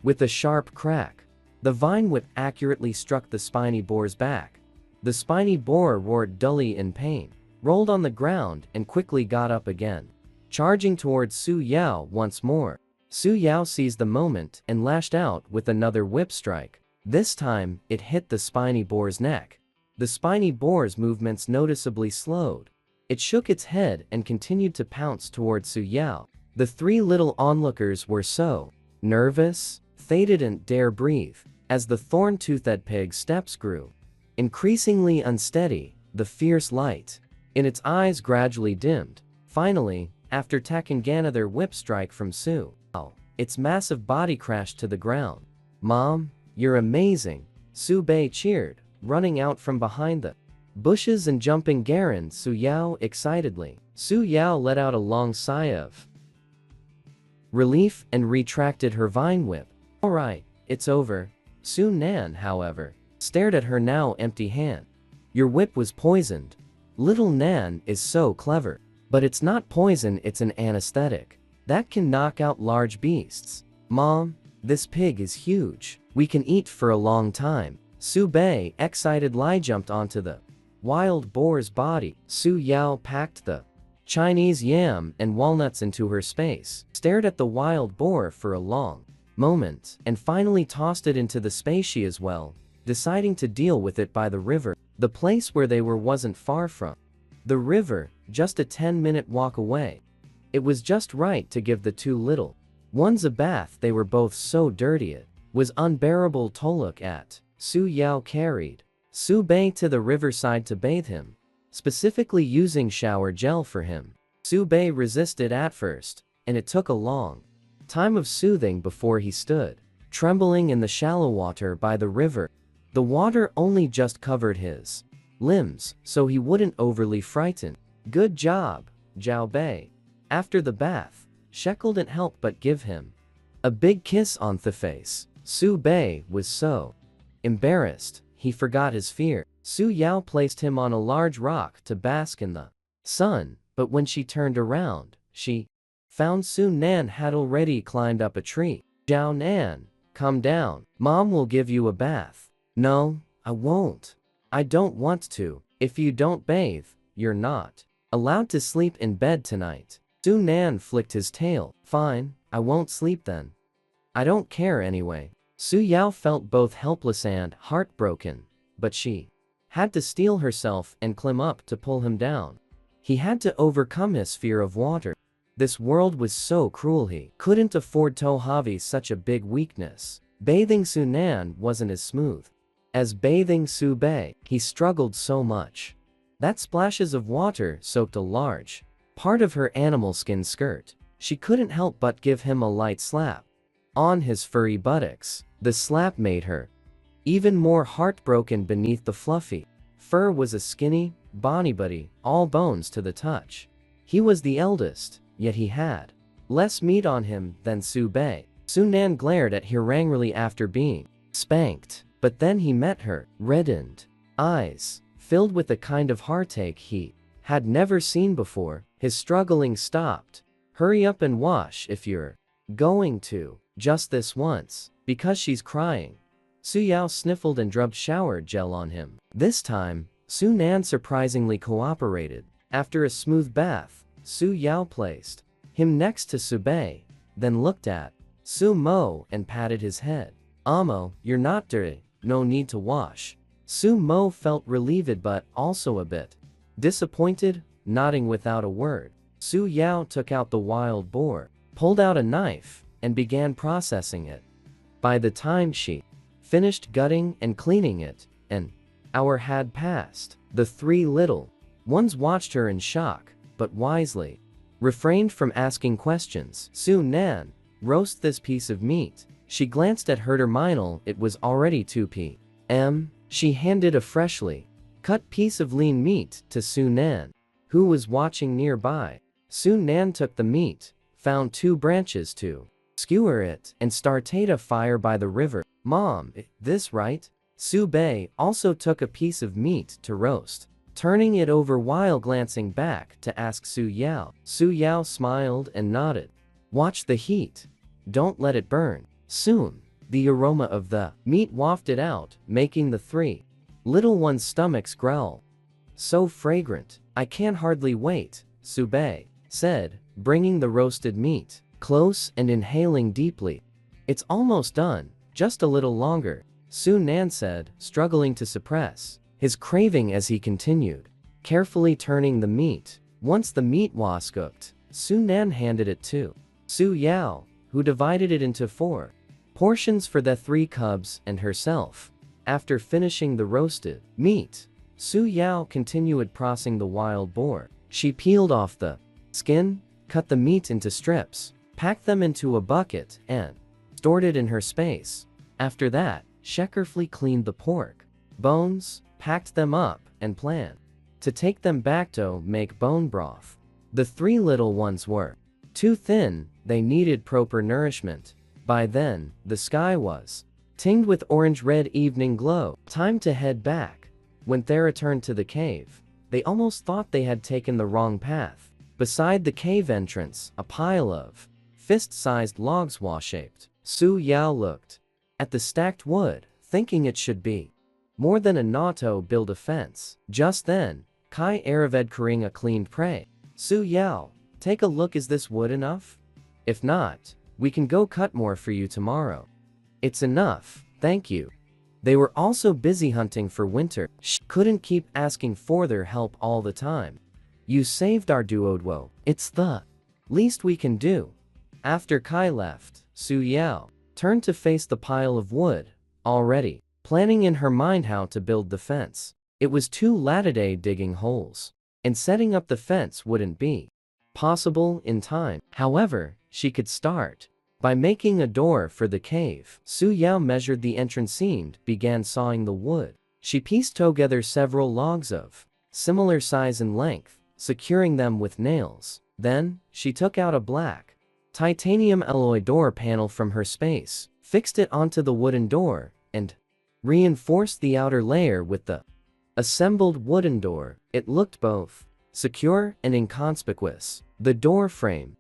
With a sharp crack, the vine whip accurately struck the spiny boar's back. The spiny boar roared dully in pain, rolled on the ground, and quickly got up again, charging towards Su Yao once more. Su Yao seized the moment and lashed out with another whip strike. This time, it hit the spiny boar's neck. The spiny boar's movements noticeably slowed. It shook its head and continued to pounce towards Su Yao. The three little onlookers were so nervous, they didn't dare breathe. As the thorn-toothed pig's steps grew increasingly unsteady, the fierce light in its eyes gradually dimmed. Finally, after tacking another whip strike from Su Yao, its massive body crashed to the ground. "Mom, you're amazing," Su Bei cheered, running out from behind the bushes and jumping Garen Su Yao excitedly. Su Yao let out a long sigh of relief and retracted her vine whip. "Alright, it's over." Su Nan, however, stared at her now empty hand. "Your whip was poisoned." Little Nan is so clever. "But it's not poison, it's an anesthetic. That can knock out large beasts." "Mom, this pig is huge. We can eat for a long time." Su Bei excitedly jumped onto the wild boar's body. Su Yao packed the Chinese yam and walnuts into her space, stared at the wild boar for a long moment, and finally tossed it into the space as well, deciding to deal with it by the river. The place where they were wasn't far from the river, just a 10-minute walk away. It was just right to give the two little ones a bath. They were both so dirty it was unbearable to look at. Su Yao carried Su Bei to the riverside to bathe him, specifically using shower gel for him. Su Bei resisted at first, and it took a long time of soothing before he stood, trembling in the shallow water by the river. The water only just covered his limbs, so he wouldn't overly frighten. "Good job, Zhao Bei." After the bath, she couldn't help but give him a big kiss on the face. Su Bei was so embarrassed, he forgot his fear. Su Yao placed him on a large rock to bask in the sun, but when she turned around, she found Su Nan had already climbed up a tree. "Zhao Nan, come down. Mom will give you a bath." "No, I won't. I don't want to. If you don't bathe, you're not allowed to sleep in bed tonight." Su Nan flicked his tail. "Fine, I won't sleep then. I don't care anyway." Su Yao felt both helpless and heartbroken, but she had to steel herself and climb up to pull him down. He had to overcome his fear of water. This world was so cruel, he couldn't afford to have such a big weakness. Bathing Su Nan wasn't as smooth as bathing Su Bei. He struggled so much that splashes of water soaked a large part of her animal skin skirt. She couldn't help but give him a light slap on his furry buttocks. The slap made her even more heartbroken. Beneath the fluffy fur was a skinny, bony body, all bones to the touch. He was the eldest, yet he had less meat on him than Su Bei. Su Nan glared at her angrily after being spanked, but then he met her reddened eyes, filled with a kind of heartache he had never seen before. His struggling stopped. "Hurry up and wash if you're going to. Just this once, because she's crying." Su Yao sniffled and rubbed shower gel on him. This time, Su Nan surprisingly cooperated. After a smooth bath, Su Yao placed him next to Su Bei, then looked at Su Mo and patted his head. "Amo, you're not dirty, no need to wash." Su Mo felt relieved but also a bit disappointed, nodding without a word. Su Yao took out the wild boar, pulled out a knife, and began processing it. By the time she finished gutting and cleaning it, an hour had passed. The three little ones watched her in shock, but wisely refrained from asking questions. "Su Nan, roast this piece of meat." She glanced at her terminal. It was already 2 p.m. She handed a freshly cut piece of lean meat to Su Nan, who was watching nearby. Su Nan took the meat, found 2 branches to skewer it, and started a fire by the river. "Mom, this right?" Bei also took a piece of meat to roast, turning it over while glancing back to ask Yao. Yao smiled and nodded. Watch the heat. Don't let it burn. Soon, the aroma of the meat wafted out, making the three little ones' stomachs growl. So fragrant. I can hardly wait, Bei said, bringing the roasted meat close and inhaling deeply. It's almost done, just a little longer, Nan said, struggling to suppress his craving as he continued, carefully turning the meat. Once the meat was cooked, Nan handed it to Yao, who divided it into 4 portions for the 3 cubs and herself. After finishing the roasted meat, Yao continued processing the wild boar. She peeled off the skin, cut the meat into strips, packed them into a bucket, and stored it in her space. After that, she carefully cleaned the pork bones, packed them up, and planned to take them back to make bone broth. The 3 little ones were too thin, they needed proper nourishment. By then, the sky was tinged with orange-red evening glow. Time to head back. When they returned to the cave, they almost thought they had taken the wrong path. Beside the cave entrance, a pile of fist-sized logs was shaped. Yao looked at the stacked wood, thinking it should be more than enough to build a fence. Just then, Kai Araved carrying a cleaned prey. Yao, take a look, is this wood enough? If not, we can go cut more for you tomorrow. It's enough, thank you. They were also busy hunting for winter. She couldn't keep asking for their help all the time. You saved our duoduo. It's the least we can do. After Kai left, Yao turned to face the pile of wood, already planning in her mind how to build the fence. It was too late today digging holes, and setting up the fence wouldn't be possible in time. However, she could start by making a door for the cave. Yao measured the entrance seam, began sawing the wood. She pieced together several logs of similar size and length, securing them with nails. Then, she took out a black titanium alloy door panel from her space, fixed it onto the wooden door, and reinforced the outer layer with the assembled wooden door. It looked both secure and inconspicuous. The door frame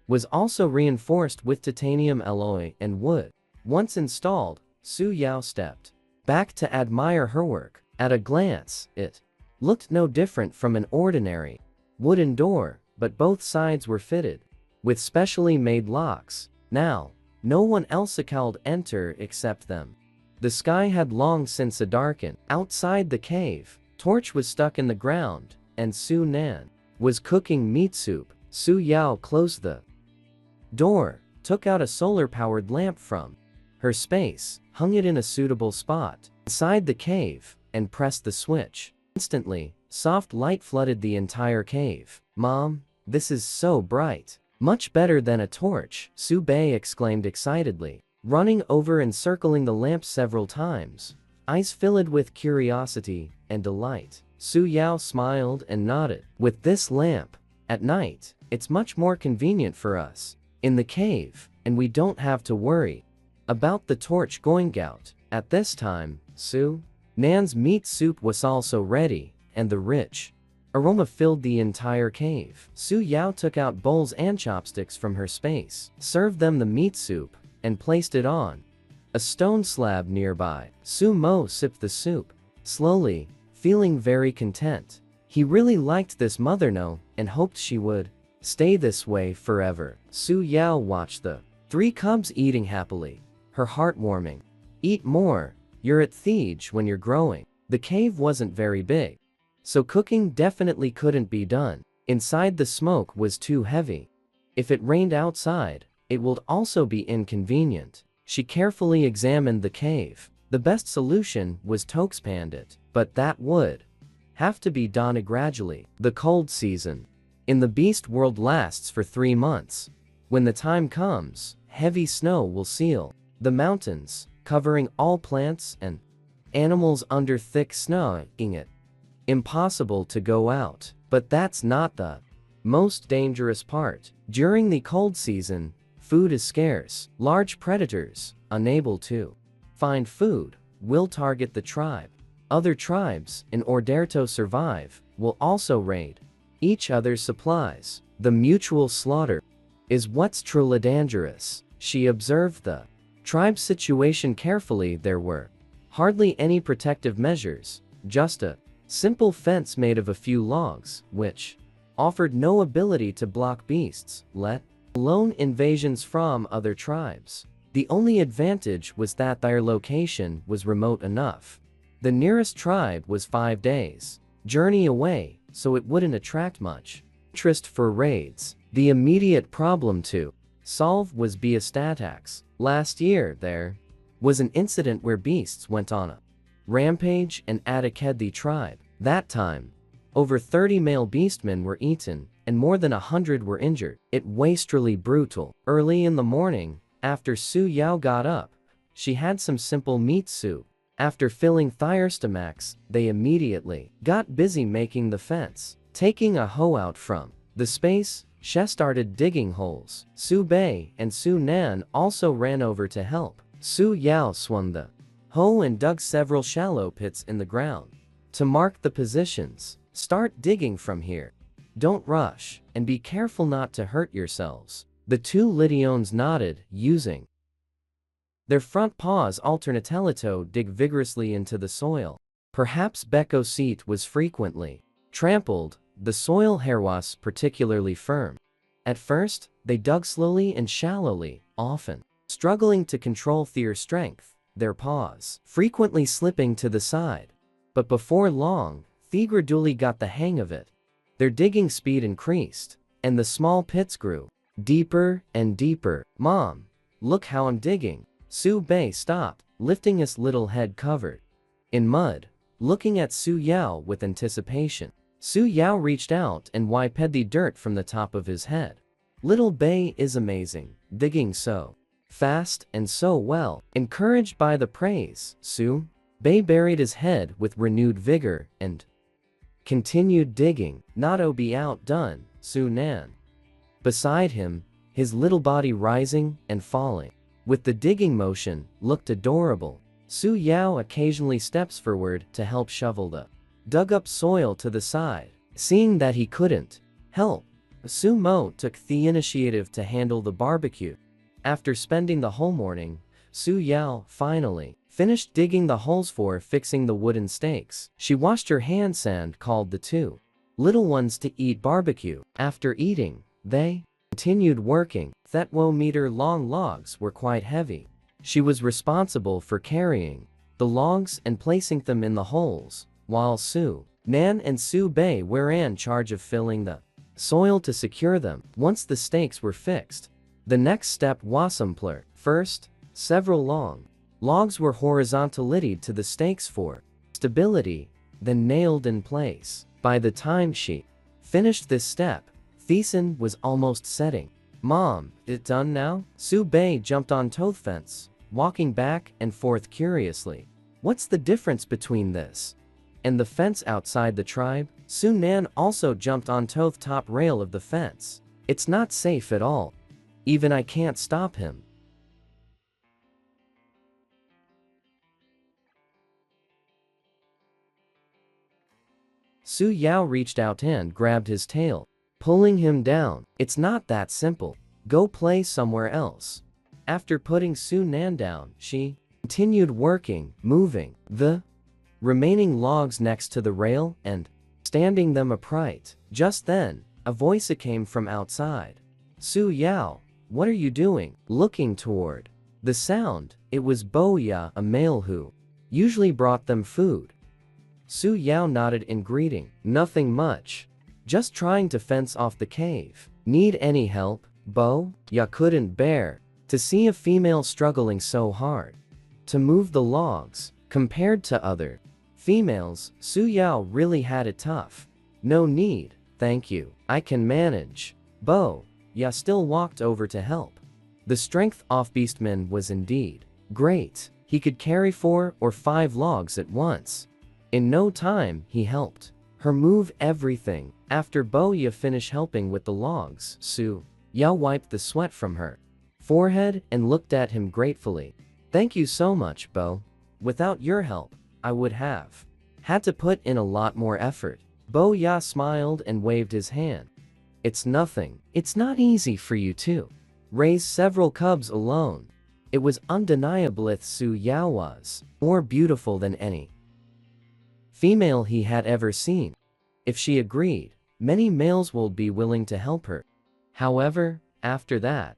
was also reinforced with titanium alloy and wood. Once installed, Yao stepped back to admire her work. At a glance, it looked no different from an ordinary wooden door, but both sides were fitted with specially made locks. Now, no one else could enter except them. The sky had long since darkened. Outside the cave, torch was stuck in the ground, and Nan was cooking meat soup. Yao closed the door, took out a solar-powered lamp from her space, hung it in a suitable spot inside the cave, and pressed the switch. Instantly, soft light flooded the entire cave. Mom, this is so bright. Much better than a torch, Bei exclaimed excitedly, running over and circling the lamp several times, eyes filled with curiosity and delight. Yao smiled and nodded. With this lamp, at night, it's much more convenient for us in the cave, and we don't have to worry about the torch going out. At this time, Nan's meat soup was also ready, and the rich aroma filled the entire cave. Yao took out bowls and chopsticks from her space, served them the meat soup, and placed it on a stone slab nearby. Mo sipped the soup slowly, feeling very content. He really liked this mother and hoped she would stay this way forever. Yao watched the 3 cubs eating happily, her heart warming. Eat more, you're at Thege when you're growing. The cave wasn't very big, so cooking definitely couldn't be done. Inside, the smoke was too heavy. If it rained outside, it would also be inconvenient. She carefully examined the cave. The best solution was to expand it, but that would have to be done gradually. The cold season in the beast world lasts for 3 months. When the time comes, heavy snow will seal the mountains, covering all plants and animals under thick snow, making it impossible to go out. But that's not the most dangerous part. During the cold season, food is scarce. Large predators, unable to find food, will target the tribe. Other tribes, in order to survive, will also raid each other's supplies. The mutual slaughter is what's truly dangerous. She observed the tribe's situation carefully. There were hardly any protective measures, just a simple fence made of a few logs, which offered no ability to block beasts, let alone invasions from other tribes. The only advantage was that their location was remote enough. The nearest tribe was 5 days' journey away, so it wouldn't attract much interest for raids. The immediate problem to solve was beast attacks. Last year, there was an incident where beasts went on a rampage and attacked the tribe. That time, over 30 male beastmen were eaten, and more than 100 were injured. It was truly brutal. Early in the morning, after Su Yao got up, she had some simple meat soup. After filling their stomachs, they immediately got busy making the fence. Taking a hoe out from the space, she started digging holes. Su Bei and Su Nan also ran over to help. Su Yao swung the hoe and dug several shallow pits in the ground. To mark the positions, start digging from here. Don't rush, and be careful not to hurt yourselves. The two Lidiones nodded, using their front paws alternately to dig vigorously into the soil. Perhaps Beko seat was frequently trampled. The soil here was particularly firm. At first, they dug slowly and shallowly, often struggling to control their strength, their paws frequently slipping to the side. But before long, they gradually got the hang of it. Their digging speed increased, and the small pits grew deeper and deeper. "Mom, look how I'm digging." Su Bei stopped, lifting his little head covered in mud, looking at Su Yao with anticipation. Su Yao reached out and wiped the dirt from the top of his head. "Little Bei is amazing, digging so fast and so well." Encouraged by the praise, Su Bei buried his head with renewed vigor and continued digging. Not to be outdone, Su Nan beside him, his little body rising and falling with the digging motion, looked adorable. Su Yao occasionally steps forward to help shovel the dug-up soil to the side. Seeing that he couldn't help, Su Mo took the initiative to handle the barbecue. After spending the whole morning, Su Yao finally finished digging the holes for fixing the wooden stakes. She washed her hands and called the two little ones to eat barbecue. After eating, they continued working. 30-meter-long logs were quite heavy. She was responsible for carrying the logs and placing them in the holes, while Su Nan and Su Bei were in charge of filling the soil to secure them. Once the stakes were fixed, the next step was simpler. First, several long logs were horizontally to the stakes for stability, then nailed in place. By the time she finished this step, Thiessen was almost setting. "Mom, it done now?" Su Bei jumped on the fence, walking back and forth curiously. "What's the difference between this and the fence outside the tribe?" Su Nan also jumped on the top rail of the fence. "It's not safe at all. Even I can't stop him." Su Yao reached out and grabbed his tail, pulling him down. "It's not that simple. Go play somewhere else." After putting Su Nan down, she continued working, moving the remaining logs next to the rail and standing them upright. Just then, a voice came from outside. "Su Yao, what are you doing?" Looking toward the sound, it was Boya, a male who usually brought them food. Su Yao nodded in greeting. "Nothing much. Just trying to fence off the cave." "Need any help, Bo?" Ya couldn't bear to see a female struggling so hard to move the logs. Compared to other females, Su Yao really had it tough. "No need, thank you. I can manage." Bo Ya still walked over to help. The strength of Beastman was indeed great. He could carry 4 or 5 logs at once. In no time, he helped her move everything. After Boya finished helping with the logs, Su Yao wiped the sweat from her forehead and looked at him gratefully. "Thank you so much, Bo. Without your help, I would have had to put in a lot more effort. Bo Ya smiled and waved his hand. It's nothing. It's not easy for you to raise several cubs alone. It was undeniable Su Yao was more beautiful than any female he had ever seen. If she agreed, many males would be willing to help her. However, after that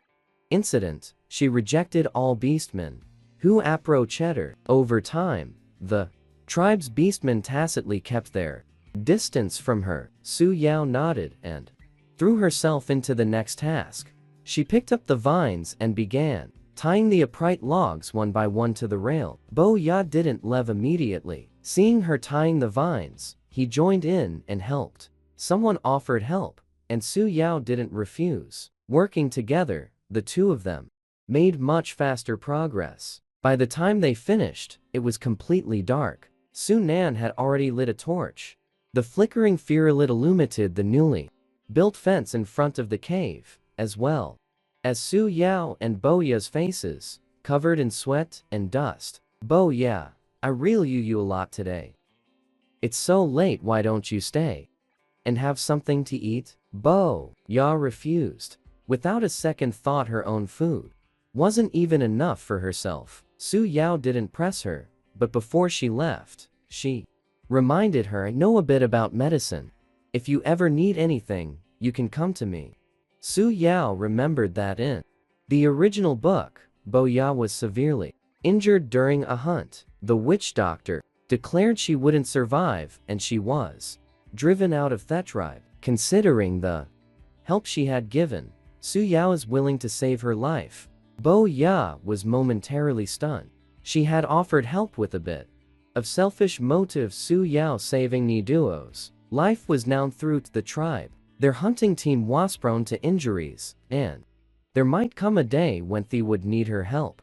incident, she rejected all beastmen who approached her. Over time, the tribe's beastmen tacitly kept their distance from her. Su Yao nodded and threw herself into the next task. She picked up the vines and began tying the upright logs one by one to the rail. Bo Ya didn't leave immediately. Seeing her tying the vines, he joined in and helped. Someone offered help, and Su Yao didn't refuse. Working together, the two of them made much faster progress. By the time they finished, it was completely dark. Su Nan had already lit a torch. The flickering firelit illuminated the newly built fence in front of the cave, as well as Su Yao and Bo Ya's faces, covered in sweat and dust. Bo Ya, I really you a lot today. It's so late, why don't you stay and have something to eat? Bo Ya refused. Without a second thought, her own food wasn't even enough for herself. Su Yao didn't press her, but before she left, she reminded her, I know a bit about medicine. If you ever need anything, you can come to me. Su Yao remembered that in the original book, Bo Ya was severely injured during a hunt. The witch doctor declared she wouldn't survive, and she was driven out of that tribe. Considering the help she had given, Su Yao is willing to save her life. Bo Ya was momentarily stunned. She had offered help with a bit of selfish motive. Su Yao saving Niduo's life was now through to the tribe. Their hunting team was prone to injuries, and there might come a day when they would need her help.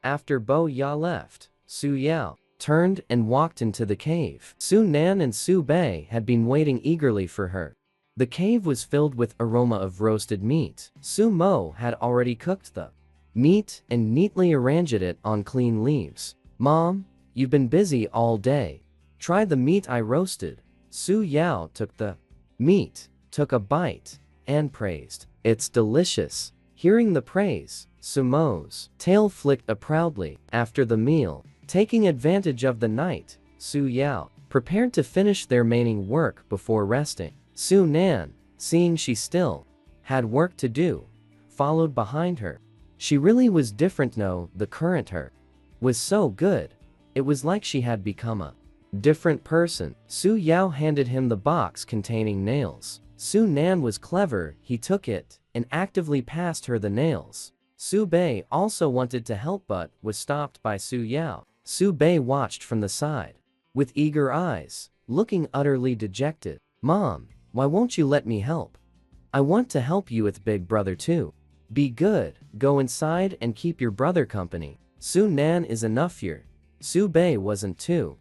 After Bo Ya left, Su Yao turned and walked into the cave. Su Nan and Su Bei had been waiting eagerly for her. The cave was filled with aroma of roasted meat. Su Mo had already cooked the meat and neatly arranged it on clean leaves. Mom, you've been busy all day. Try the meat I roasted. Su Yao took the meat, took a bite, and praised. It's delicious. Hearing the praise, Su Mo's tail flicked proudly. After the meal, taking advantage of the night, Su Yao prepared to finish their remaining work before resting. Su Nan, seeing she still had work to do, followed behind her. She really was different. No, the current her was so good. It was like she had become a different person. Su Yao handed him the box containing nails. Su Nan was clever. He took it and actively passed her the nails. Su Bei also wanted to help but was stopped by Su Yao. Su Bei watched from the side with eager eyes, looking utterly dejected. Mom, why won't you let me help? I want to help you with big brother too. Be good, go inside and keep your brother company. Su Nan is enough here. Su Bei wasn't too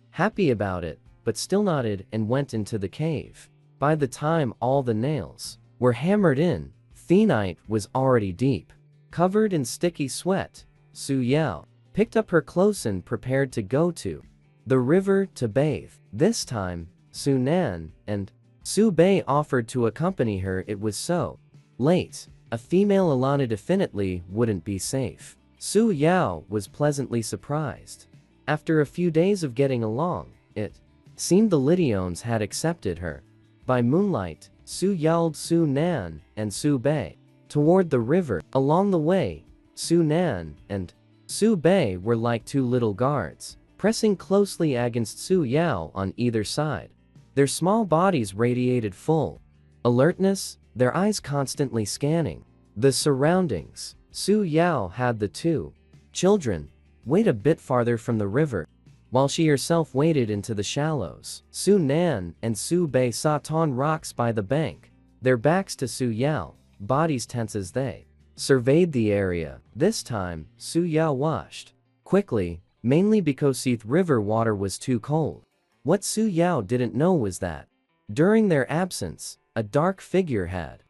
happy about it, but still nodded and went into the cave. By the time all the nails were hammered in, the night was already deep. Covered in sticky sweat, Su Yao picked up her clothes and prepared to go to the river to bathe. This time, Su Nan and Su Bei offered to accompany her. It was so late. A female Alana definitely wouldn't be safe. Su Yao was pleasantly surprised. After a few days of getting along, it seemed the Lidiones had accepted her. By moonlight, Su Yao, Su Nan, and Su Bei toward the river. Along the way, Su Nan and Su Bei were like two little guards, pressing closely against Su Yao on either side. Their small bodies radiated full alertness, their eyes constantly scanning the surroundings. Su Yao had the two children wait a bit farther from the river, while she herself waded into the shallows. Su Nan and Su Bei sat on rocks by the bank, their backs to Su Yao, bodies tense as they surveyed the area. This time, Su Yao washed quickly, mainly because the river water was too cold. What Su Yao didn't know was that during their absence, a dark figure had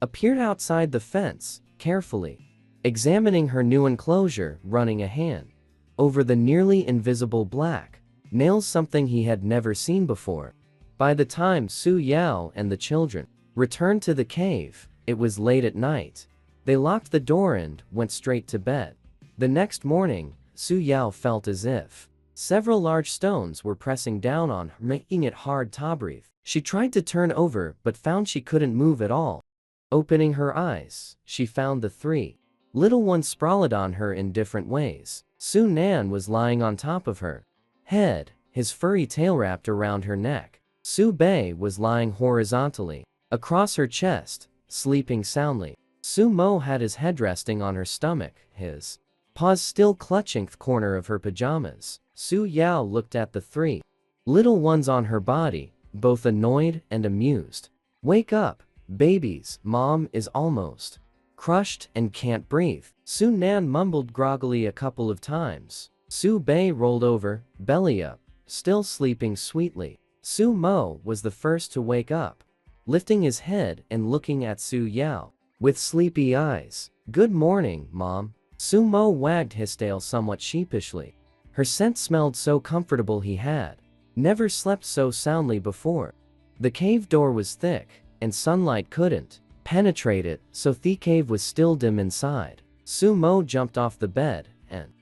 appeared outside the fence, carefully examining her new enclosure, running a hand over the nearly invisible black nails, something he had never seen before. By the time Su Yao and the children returned to the cave, it was late at night. They locked the door and went straight to bed. The next morning, Su Yao felt as if several large stones were pressing down on her, making it hard to breathe. She tried to turn over but found she couldn't move at all. Opening her eyes, she found the three little ones sprawled on her in different ways. Su Nan was lying on top of her head, his furry tail wrapped around her neck. Su Bei was lying horizontally across her chest, sleeping soundly. Su Mo had his head resting on her stomach, his paws still clutching the corner of her pajamas. Su Yao looked at the three little ones on her body, both annoyed and amused. "Wake up, babies, mom is almost crushed and can't breathe." Su Nan mumbled groggily a couple of times. Su Bei rolled over, belly up, still sleeping sweetly. Su Mo was the first to wake up, lifting his head and looking at Su Yao with sleepy eyes. "Good morning, mom." Su Mo wagged his tail somewhat sheepishly. Her scent smelled so comfortable, he had never slept so soundly before. The cave door was thick, and sunlight couldn't penetrate it, so the cave was still dim inside. Su Mo jumped off the bed and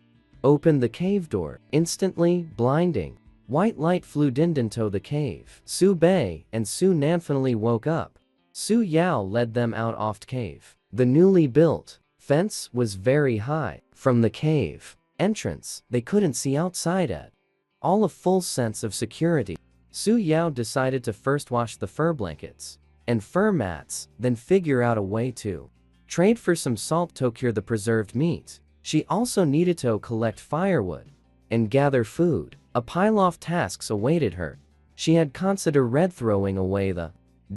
opened the cave door. Instantly, blinding white light flew into the cave. Su Bei and Su Nan finally woke up. Su Yao led them out of the cave. The newly built fence was very high. From the cave entrance, they couldn't see outside at all. A full sense of security. Su Yao decided to first wash the fur blankets and fur mats, then figure out a way to trade for some salt to cure the preserved meat. She also needed to collect firewood and gather food. A pile of tasks awaited her. She had considered throwing away the